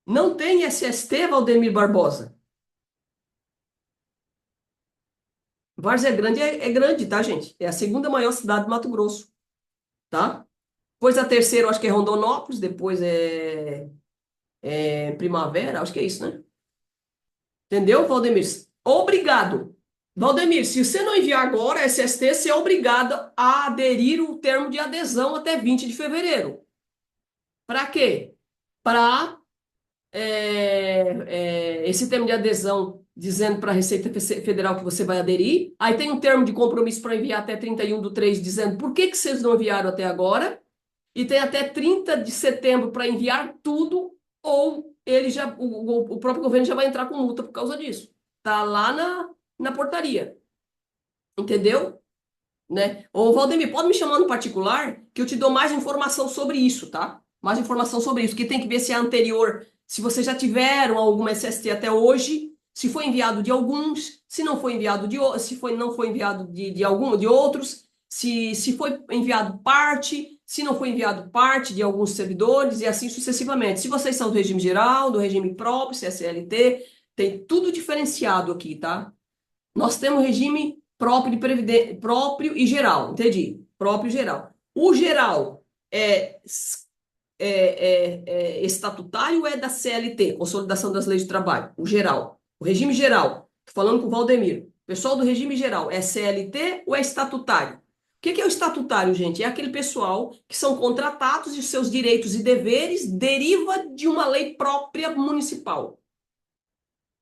Não tem SST, Valdemir Barbosa. Várzea Grande é grande, tá, gente? É a segunda maior cidade do Mato Grosso, tá? Depois a terceira, eu acho que é Rondonópolis, depois é Primavera, acho que é isso, né? Entendeu, Valdemir? Obrigado. Valdemir, se você não enviar agora SST, você é obrigado a aderir o termo de adesão até 20 de fevereiro. Para quê? Para esse termo de adesão dizendo para a Receita Federal que você vai aderir. Aí tem um termo de compromisso para enviar até 31/3, dizendo por que vocês não enviaram até agora. E tem até 30 de setembro para enviar tudo, ou o próprio governo já vai entrar com multa por causa disso. Está lá na portaria. Entendeu? Né? Ô, Valdemir, pode me chamar no particular que eu te dou mais informação sobre isso, tá? Mais informação sobre isso, que tem que ver se é anterior, se vocês já tiveram alguma SST até hoje, se foi enviado de alguns, se não foi enviado não foi enviado de outros, se foi enviado parte, se não foi enviado parte de alguns servidores e assim sucessivamente. Se vocês são do regime geral, do regime próprio, se é CLT, tem tudo diferenciado aqui, tá? Nós temos regime próprio de previdência, próprio e geral, entendi? Próprio e geral. O geral é estatutário ou é da CLT, Consolidação das Leis do Trabalho? O geral. O regime geral. Estou falando com o Valdemir. O pessoal do regime geral é CLT ou é estatutário? O que é o estatutário, gente? É aquele pessoal que são contratados e seus direitos e deveres deriva de uma lei própria municipal.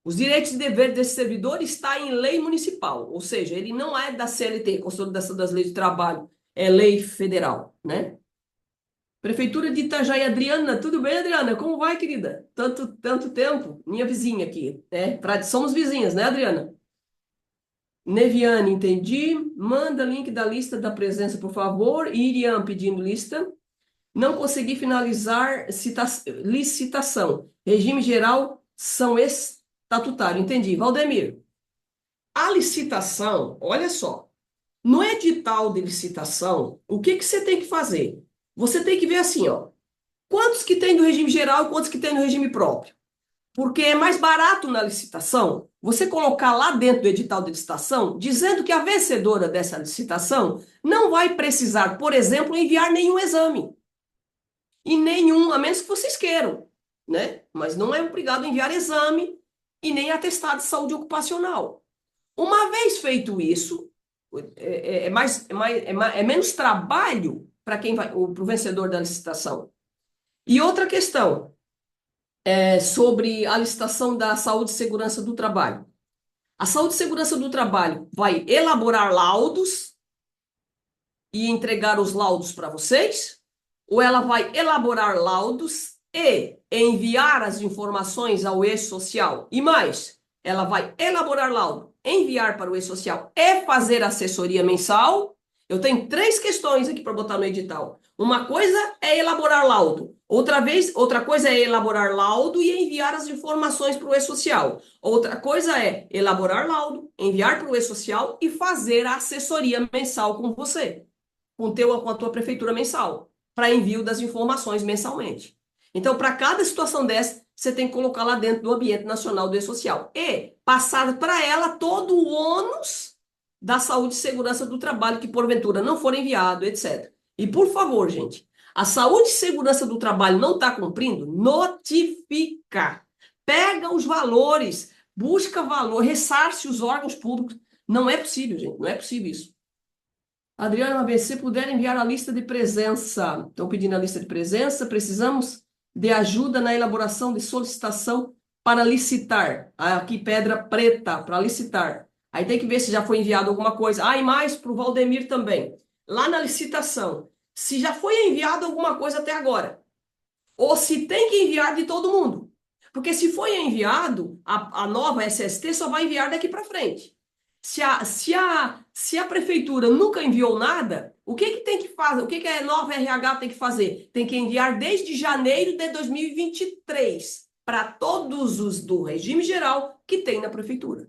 Os direitos e deveres desse servidor está em lei municipal, ou seja, ele não é da CLT, Consolidação das Leis do Trabalho, é lei federal, né? Prefeitura de Itajaí, Adriana, tudo bem, Adriana? Como vai, querida? Tanto tempo, minha vizinha aqui, né? Somos vizinhas, né, Adriana? Neviane, entendi. Manda link da lista da presença, por favor. Iriam pedindo lista. Não consegui finalizar licitação. Regime geral são estatutário. Entendi. Valdemir, a licitação, olha só. No edital de licitação, o que você tem que fazer? Você tem que ver assim, ó. Quantos que tem do regime geral e quantos que tem do regime próprio? Porque é mais barato na licitação você colocar lá dentro do edital de licitação, dizendo que a vencedora dessa licitação não vai precisar, por exemplo, enviar nenhum exame. E nenhum, a menos que vocês queiram, né? Mas não é obrigado a enviar exame e nem atestado de saúde ocupacional. Uma vez feito isso, é menos trabalho para quem vai, para o vencedor da licitação. E outra questão sobre a licitação da saúde e segurança do trabalho. A saúde e segurança do trabalho vai elaborar laudos e entregar os laudos para vocês, ou ela vai elaborar laudos e enviar as informações ao e-social. E mais, ela vai elaborar laudo, enviar para o e-social e fazer assessoria mensal. Eu tenho 3 questões aqui para botar no edital. Uma coisa é elaborar laudo. Outra coisa é elaborar laudo e enviar as informações para o e-social. Outra coisa é elaborar laudo, enviar para o e-social e fazer a assessoria mensal com você, com a tua prefeitura mensal, para envio das informações mensalmente. Então, para cada situação dessa, você tem que colocar lá dentro do ambiente nacional do e-social e passar para ela todo o ônus da saúde e segurança do trabalho que porventura não for enviado, etc. E por favor, gente, a saúde e segurança do trabalho não está cumprindo, notifica. Pega os valores, busca valor, ressarce os órgãos públicos. Não é possível, gente, não é possível isso. Adriana, se puder enviar a lista de presença. Estão pedindo a lista de presença. Precisamos de ajuda na elaboração de solicitação para licitar. Aqui, pedra preta, para licitar. Aí tem que ver se já foi enviado alguma coisa. E mais para o Valdemir também. Lá na licitação, se já foi enviado alguma coisa até agora. Ou se tem que enviar de todo mundo. Porque se foi enviado, a nova SST só vai enviar daqui para frente. Se a prefeitura nunca enviou nada, o que tem que fazer? O que a nova RH tem que fazer? Tem que enviar desde janeiro de 2023 para todos os do regime geral que tem na prefeitura.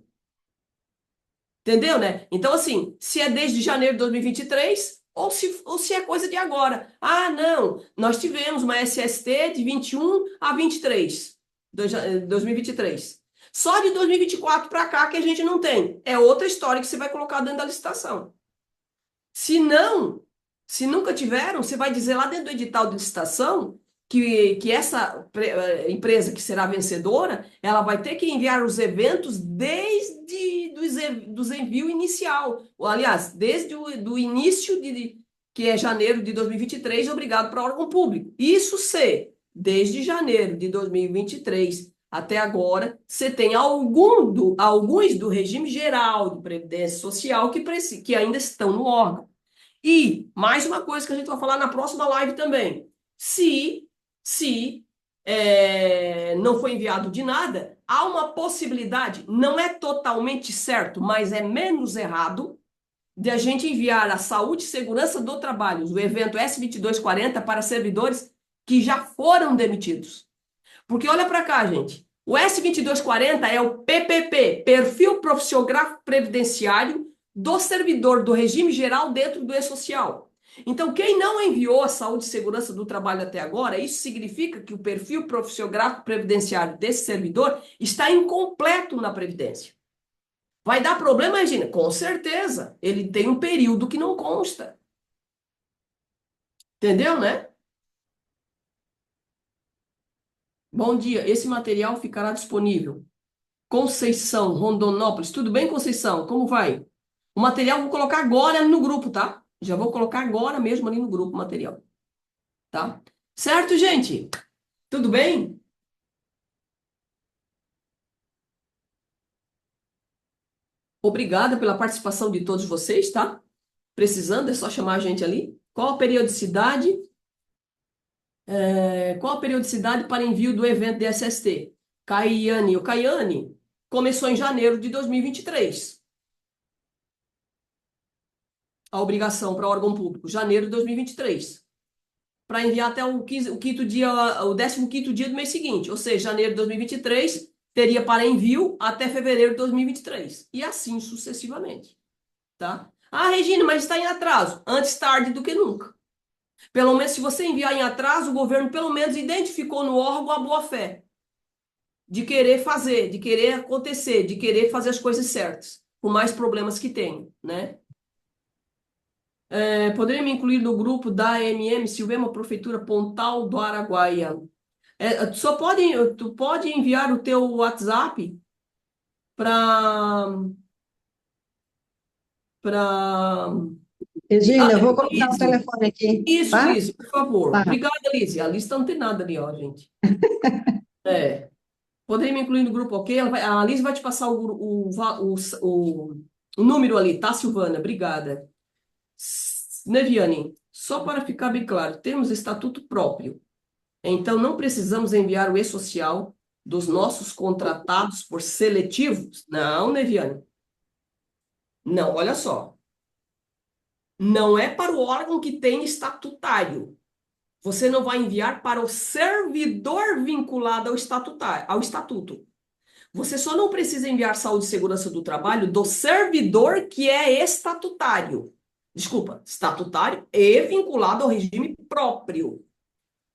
Entendeu, né? Então, assim, se é desde janeiro de 2023 ou se é coisa de agora. Não, nós tivemos uma SST de 21 a 23, 2023. Só de 2024 para cá que a gente não tem. É outra história que você vai colocar dentro da licitação. Se nunca tiveram, você vai dizer lá dentro do edital de licitação que essa empresa que será vencedora, ela vai ter que enviar os eventos desde dos envio inicial. Ou, aliás, desde o início que é janeiro de 2023, obrigado para o órgão público. Isso desde janeiro de 2023 até agora, você tem alguns do regime geral de previdência social que ainda estão no órgão. E mais uma coisa que a gente vai falar na próxima live também. Se não foi enviado de nada, há uma possibilidade, não é totalmente certo, mas é menos errado, de a gente enviar a saúde e segurança do trabalho, o evento S2240, para servidores que já foram demitidos. Porque olha para cá, gente. O S2240 é o PPP, Perfil Profissiográfico Previdenciário do servidor do regime geral dentro do E-Social. Então, quem não enviou a saúde e segurança do trabalho até agora, isso significa que o perfil profissiográfico previdenciário desse servidor está incompleto na Previdência. Vai dar problema, Regina? Com certeza. Ele tem um período que não consta. Entendeu, né? Bom dia. Esse material ficará disponível. Conceição, Rondonópolis. Tudo bem, Conceição? Como vai? O material eu vou colocar agora no grupo, tá? Já vou colocar agora mesmo ali no grupo o material, tá? Certo, gente? Tudo bem? Obrigada pela participação de todos vocês, tá? Precisando, é só chamar a gente ali. Qual a periodicidade? Qual a periodicidade para envio do evento de SST? Caiane. O Caiane começou em janeiro de 2023. A obrigação para órgão público, janeiro de 2023. Para enviar até o 15, o quinto dia, o 15º dia do mês seguinte, ou seja, janeiro de 2023, teria para envio até fevereiro de 2023. E assim sucessivamente, tá? Ah, Regina, mas está em atraso. Antes tarde do que nunca. Pelo menos, se você enviar em atraso, o governo pelo menos identificou no órgão a boa-fé de querer fazer, de querer acontecer, de querer fazer as coisas certas, por mais problemas que tenham, né? Poderia me incluir no grupo da AMM Silvema Prefeitura Pontal do Araguaia. Tu pode enviar o teu WhatsApp para Regina, eu vou colocar o Lise. telefone aqui, Isso, tá? Lise, por favor. Tá. Obrigada, Lise. A Lise tá antenada ali, ó, gente. É. Poderia me incluir no grupo, ok? A Lise vai te passar o número ali, tá, Silvana? Obrigada. Neviane, só para ficar bem claro, temos estatuto próprio. Então, não precisamos enviar o e-social dos nossos contratados por seletivos? Não, Neviane. Não, olha só. Não é para o órgão que tem estatutário. Você não vai enviar para o servidor vinculado ao estatuto. Você só não precisa enviar saúde e segurança do trabalho do servidor que é estatutário. Desculpa, estatutário e vinculado ao regime próprio.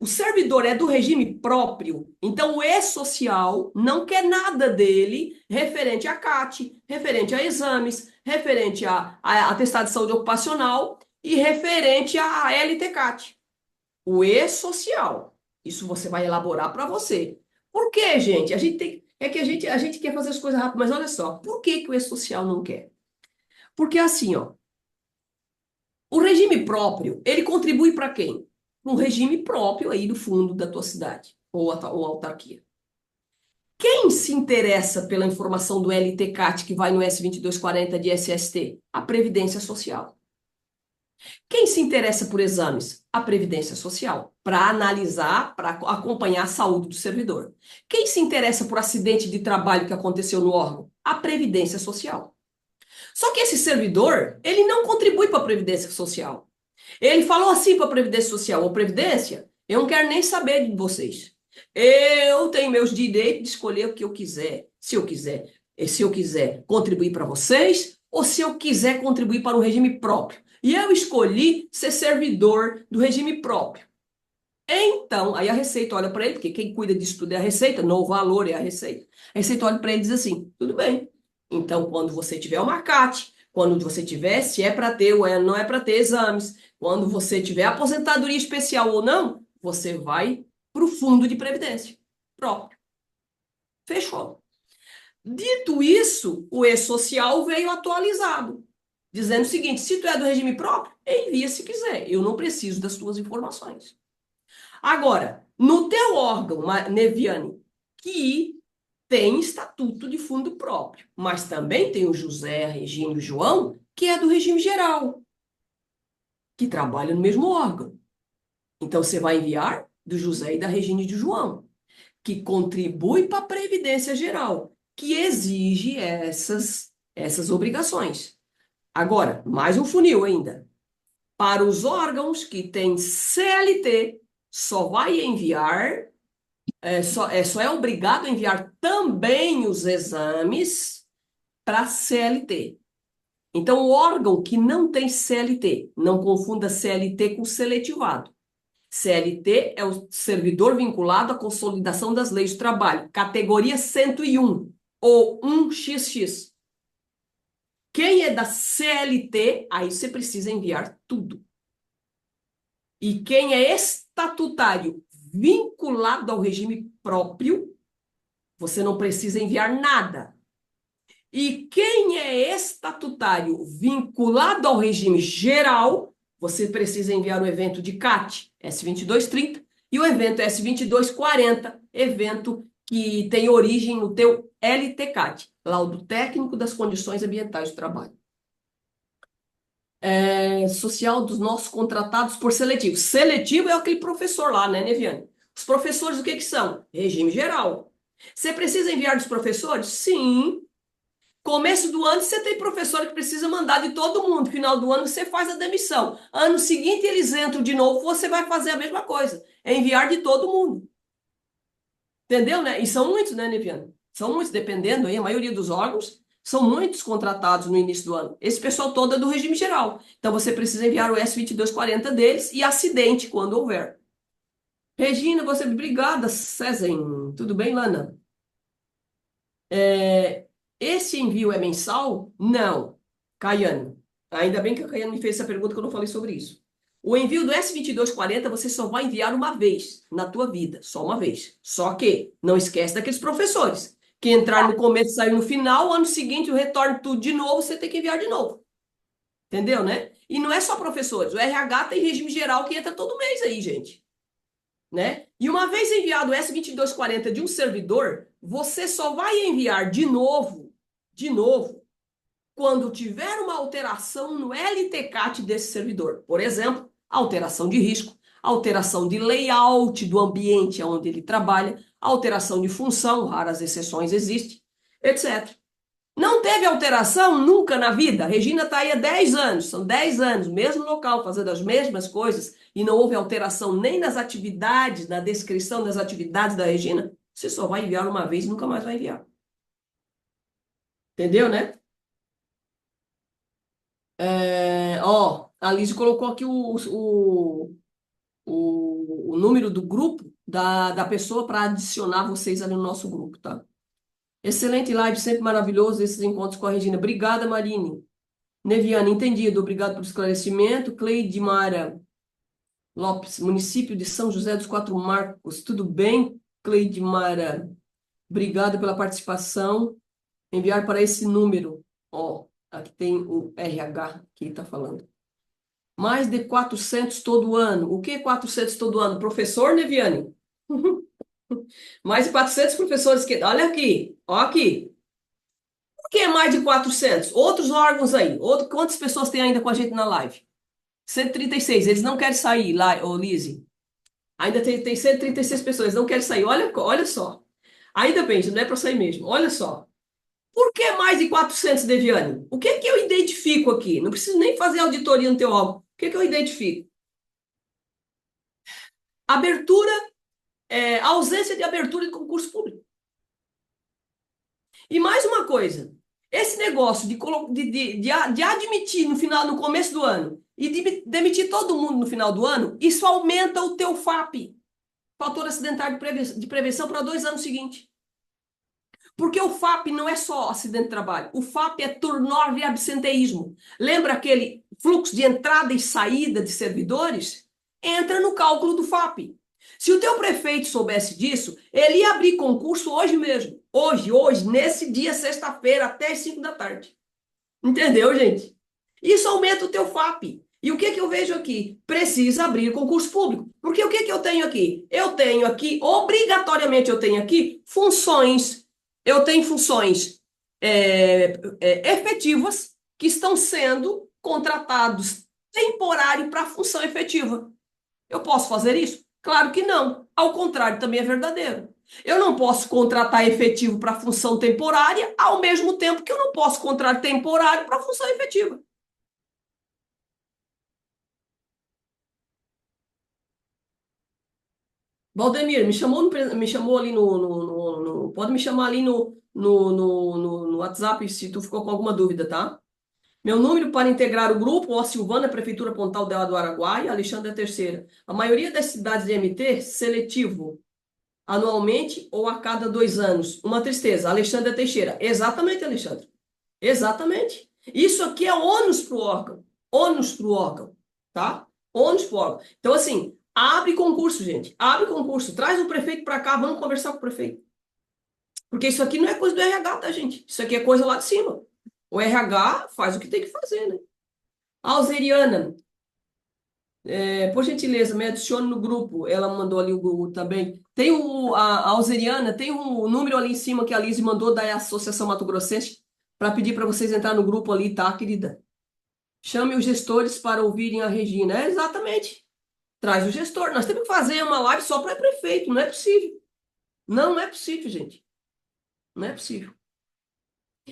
O servidor é do regime próprio, então o e-social não quer nada dele referente a CAT, referente a exames, referente a atestado de saúde ocupacional e referente a LTCAT. O e-social. Isso você vai elaborar para você. Por quê, gente? A gente quer fazer as coisas rápido, mas olha só, por que que o e-social não quer? Porque assim, ó, o regime próprio, ele contribui para quem? Um regime próprio aí do fundo da tua cidade ou autarquia. Quem se interessa pela informação do LTCAT que vai no S2240 de SST? A Previdência Social. Quem se interessa por exames? A Previdência Social, para analisar, para acompanhar a saúde do servidor. Quem se interessa por acidente de trabalho que aconteceu no órgão? A Previdência Social. Só que esse servidor, ele não contribui para a Previdência Social. Ele falou assim para a Previdência Social: ô Previdência, eu não quero nem saber de vocês. Eu tenho meus direitos de escolher o que eu quiser. Se eu quiser contribuir para vocês, ou se eu quiser contribuir para um regime próprio. E eu escolhi ser servidor do regime próprio. Então, aí a Receita olha para ele, porque quem cuida disso tudo é a Receita, no valor é a Receita. A Receita olha para ele e diz assim: tudo bem. Então, quando você tiver uma CAT, quando você tiver, se é para ter ou não é para ter exames, quando você tiver aposentadoria especial ou não, você vai para o fundo de previdência próprio. Fechou. Dito isso, o e-social veio atualizado, dizendo o seguinte: se tu é do regime próprio, envia se quiser. Eu não preciso das tuas informações. Agora, no teu órgão, Neviane, que tem estatuto de fundo próprio, mas também tem o José, a Regina e o João, que é do regime geral, que trabalha no mesmo órgão. Então, você vai enviar do José e da Regina e do João, que contribui para a Previdência Geral, que exige essas obrigações. Agora, mais um funil ainda. Para os órgãos que têm CLT, só vai enviar só é obrigado a enviar também os exames para CLT. Então, o órgão que não tem CLT, não confunda CLT com seletivado. CLT é o servidor vinculado à consolidação das leis de trabalho, categoria 101 ou 1XX. Quem é da CLT, aí você precisa enviar tudo. E quem é estatutário vinculado ao regime próprio, você não precisa enviar nada. E quem é estatutário vinculado ao regime geral, você precisa enviar o evento de CAT, S2230, e o evento S2240, evento que tem origem no teu LTCAT, Laudo Técnico das Condições Ambientais de Trabalho. Social dos nossos contratados por seletivo. Seletivo é aquele professor lá, né, Neviane? Os professores, o que são? Regime geral. Você precisa enviar dos professores? Sim. Começo do ano, você tem professor que precisa mandar de todo mundo. Final do ano, você faz a demissão. Ano seguinte, eles entram de novo, você vai fazer a mesma coisa. É enviar de todo mundo. Entendeu, né? E são muitos, né, Neviane? São muitos, dependendo aí, a maioria dos órgãos, são muitos contratados no início do ano. Esse pessoal todo é do regime geral. Então, você precisa enviar o S2240 deles e acidente, quando houver. Regina, você... Obrigada, César. Tudo bem, Lana? Esse envio é mensal? Não. Caiane. Ainda bem que a Caiane me fez essa pergunta que eu não falei sobre isso. O envio do S2240 você só vai enviar uma vez na tua vida, só uma vez. Só que não esquece daqueles professores que entraram no começo e saíram no final, ano seguinte o retorno tudo de novo, você tem que enviar de novo. Entendeu, né? E não é só professores, o RH tem regime geral que entra todo mês aí, gente. Né? E uma vez enviado o S2240 de um servidor, você só vai enviar de novo, quando tiver uma alteração no LTCAT desse servidor. Por exemplo, alteração de risco, alteração de layout do ambiente onde ele trabalha, alteração de função, raras exceções existem, etc. Não teve alteração nunca na vida. A Regina está aí há 10 anos, são 10 anos, mesmo local, fazendo as mesmas coisas, e não houve alteração nem nas atividades, na descrição das atividades da Regina, você só vai enviar uma vez e nunca mais vai enviar. Entendeu, né? A Liz colocou aqui o número do grupo da pessoa para adicionar vocês ali no nosso grupo, tá? Excelente live, sempre maravilhoso esses encontros com a Regina. Obrigada, Marine. Neviana, entendido. Obrigado pelo esclarecimento. Cleide Mara Lopes, município de São José dos Quatro Marcos. Tudo bem, Cleide Mara? Obrigado pela participação. Enviar para esse número. Ó, aqui tem o RH que está falando. Mais de 400 todo ano. O que é 400 todo ano? Professor, Neviane? Mais de 400 professores que... Olha aqui, ó aqui. Por que mais de 400? Outros órgãos aí. Quantas pessoas tem ainda com a gente na live? 136. Eles não querem sair lá, ô Lise. Ainda tem 136 pessoas, eles não querem sair. Olha só. Ainda bem, não é para sair mesmo. Olha só. Por que mais de 400, Deviane? O que é que eu identifico aqui? Não preciso nem fazer auditoria no teu álbum. O que é que eu identifico? Abertura, ausência de abertura de concurso público. E mais uma coisa. Esse negócio de admitir no começo do ano e de demitir todo mundo no final do ano, isso aumenta o teu FAP, fator acidentário de prevenção, para 2 anos seguintes. Porque o FAP não é só acidente de trabalho. O FAP é turnover e absenteísmo. Lembra aquele fluxo de entrada e saída de servidores? Entra no cálculo do FAP. Se o teu prefeito soubesse disso, ele ia abrir concurso hoje mesmo. Hoje, nesse dia, sexta-feira, até as 5 da tarde. Entendeu, gente? Isso aumenta o teu FAP. E o que eu vejo aqui? Precisa abrir concurso público. Porque o que eu tenho aqui? Eu tenho aqui, obrigatoriamente eu tenho aqui, funções. Eu tenho funções efetivas que estão sendo contratados temporário para função efetiva. Eu posso fazer isso? Claro que não. Ao contrário, também é verdadeiro. Eu não posso contratar efetivo para função temporária, ao mesmo tempo que eu não posso contratar temporário para função efetiva. Valdemir, me chamou ali pode me chamar ali no WhatsApp se tu ficou com alguma dúvida, tá? Meu número para integrar o grupo, ó, Silvana, Prefeitura Pontal do Araguaia, Alexandre é a terceira. A maioria das cidades de MT, seletivo, anualmente ou a cada 2 anos. Uma tristeza. Alexandre Teixeira. Exatamente, Alexandre. Exatamente. Isso aqui é ônus para o órgão. Ônus para o órgão. Tá? Ônus para o órgão. Então, assim, abre concurso, gente. Abre concurso. Traz o prefeito para cá, vamos conversar com o prefeito. Porque isso aqui não é coisa do RH, tá, gente? Isso aqui é coisa lá de cima. O RH faz o que tem que fazer, né? Alzeriana, por gentileza, me adicione no grupo. Ela mandou ali o grupo também. A Alzeriana, tem um número ali em cima que a Liz mandou da Associação Mato Grossense para pedir para vocês entrar no grupo ali, tá, querida? Chame os gestores para ouvirem a Regina. É, exatamente. Traz o gestor. Nós temos que fazer uma live só para prefeito. Não é possível. Não é possível, gente. Não é possível.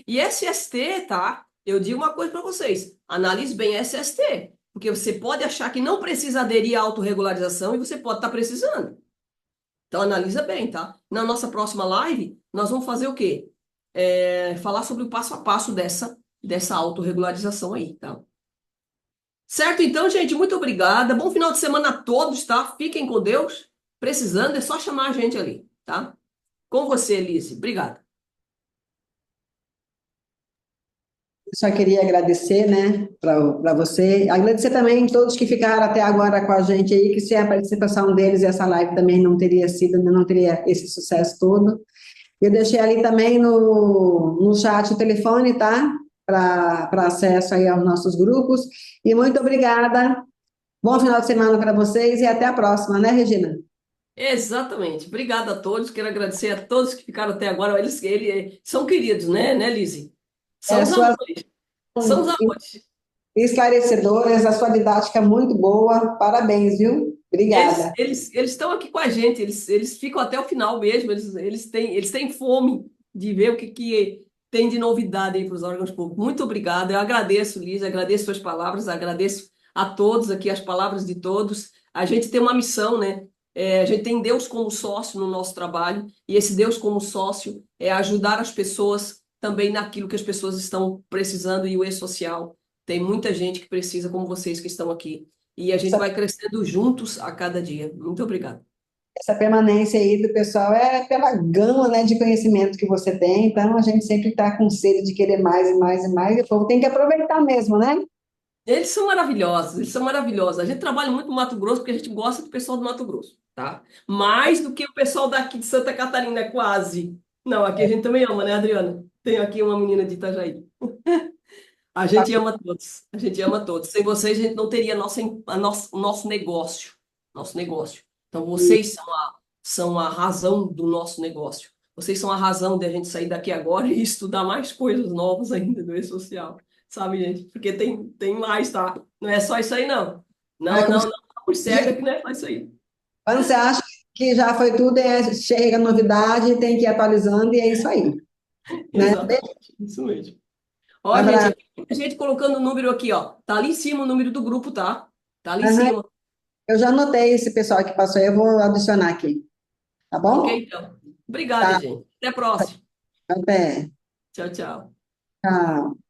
E SST, tá? Eu digo uma coisa para vocês. Analise bem SST. Porque você pode achar que não precisa aderir à autorregularização e você pode estar precisando. Então, analisa bem, tá? Na nossa próxima live, nós vamos fazer o quê? Falar sobre o passo a passo dessa autorregularização aí, tá? Certo? Então, gente, muito obrigada. Bom final de semana a todos, tá? Fiquem com Deus. Precisando, é só chamar a gente ali, tá? Com você, Elise. Obrigada. Só queria agradecer, né, para você. Agradecer também todos que ficaram até agora com a gente aí, que sem a participação deles, essa live também não teria sido, não teria esse sucesso todo. Eu deixei ali também no chat o telefone, tá? Para acesso aí aos nossos grupos. E muito obrigada. Bom final de semana para vocês e até a próxima, né, Regina? Exatamente. Obrigada a todos. Quero agradecer a todos que ficaram até agora. Eles são queridos, né, Lizzy? São os Suas amores. São os amores. esclarecedoras, a sua didática é muito boa. Parabéns, viu? Eles Obrigada. eles eles estão aqui com a gente. Eles ficam até o final mesmo. Eles têm fome de ver o que tem de novidade aí para os órgãos públicos. Muito obrigada. Eu agradeço, Liz. Agradeço suas palavras. Agradeço a todos aqui as palavras de todos. A gente tem uma missão, né? A gente tem Deus como sócio no nosso trabalho, e esse Deus como sócio é ajudar as pessoas também naquilo que as pessoas estão precisando, e o e-social. Tem muita gente que precisa, como vocês que estão aqui. E a gente vai crescendo juntos a cada dia. Muito obrigada. Essa permanência aí do pessoal é pela gama, né, de conhecimento que você tem, então a gente sempre está com sede de querer mais e mais e mais, e o povo tem que aproveitar mesmo, né? Eles são maravilhosos, eles são maravilhosos. A gente trabalha muito no Mato Grosso porque a gente gosta do pessoal do Mato Grosso, tá? Mais do que o pessoal daqui de Santa Catarina, quase. Não, aqui a gente também ama, né, Adriana? Tem aqui uma menina de Itajaí. A gente ama todos, a gente ama todos. Sem vocês, a gente não teria o nosso negócio. Nosso negócio. Então, vocês são a razão do nosso negócio. Vocês são a razão de a gente sair daqui agora e estudar mais coisas novas ainda do e-social. Sabe, gente? Porque tem mais, tá? Não é só isso aí, não. É Não, como não, se- não. Por cega que não é só isso aí. Quando você acha que já foi tudo, chega novidade, tem que ir atualizando, e é isso aí, né? Exatamente, isso mesmo. Ó, gente, Abraço. aqui, a gente colocando o número aqui, ó. Tá ali em cima o número do grupo, tá? Tá ali em Aham, cima. eu já anotei esse pessoal que passou aí, eu vou adicionar aqui, tá Ok, bom? então. Obrigada, Tá, gente. Até a próxima. até. Tchau, tchau. Tchau.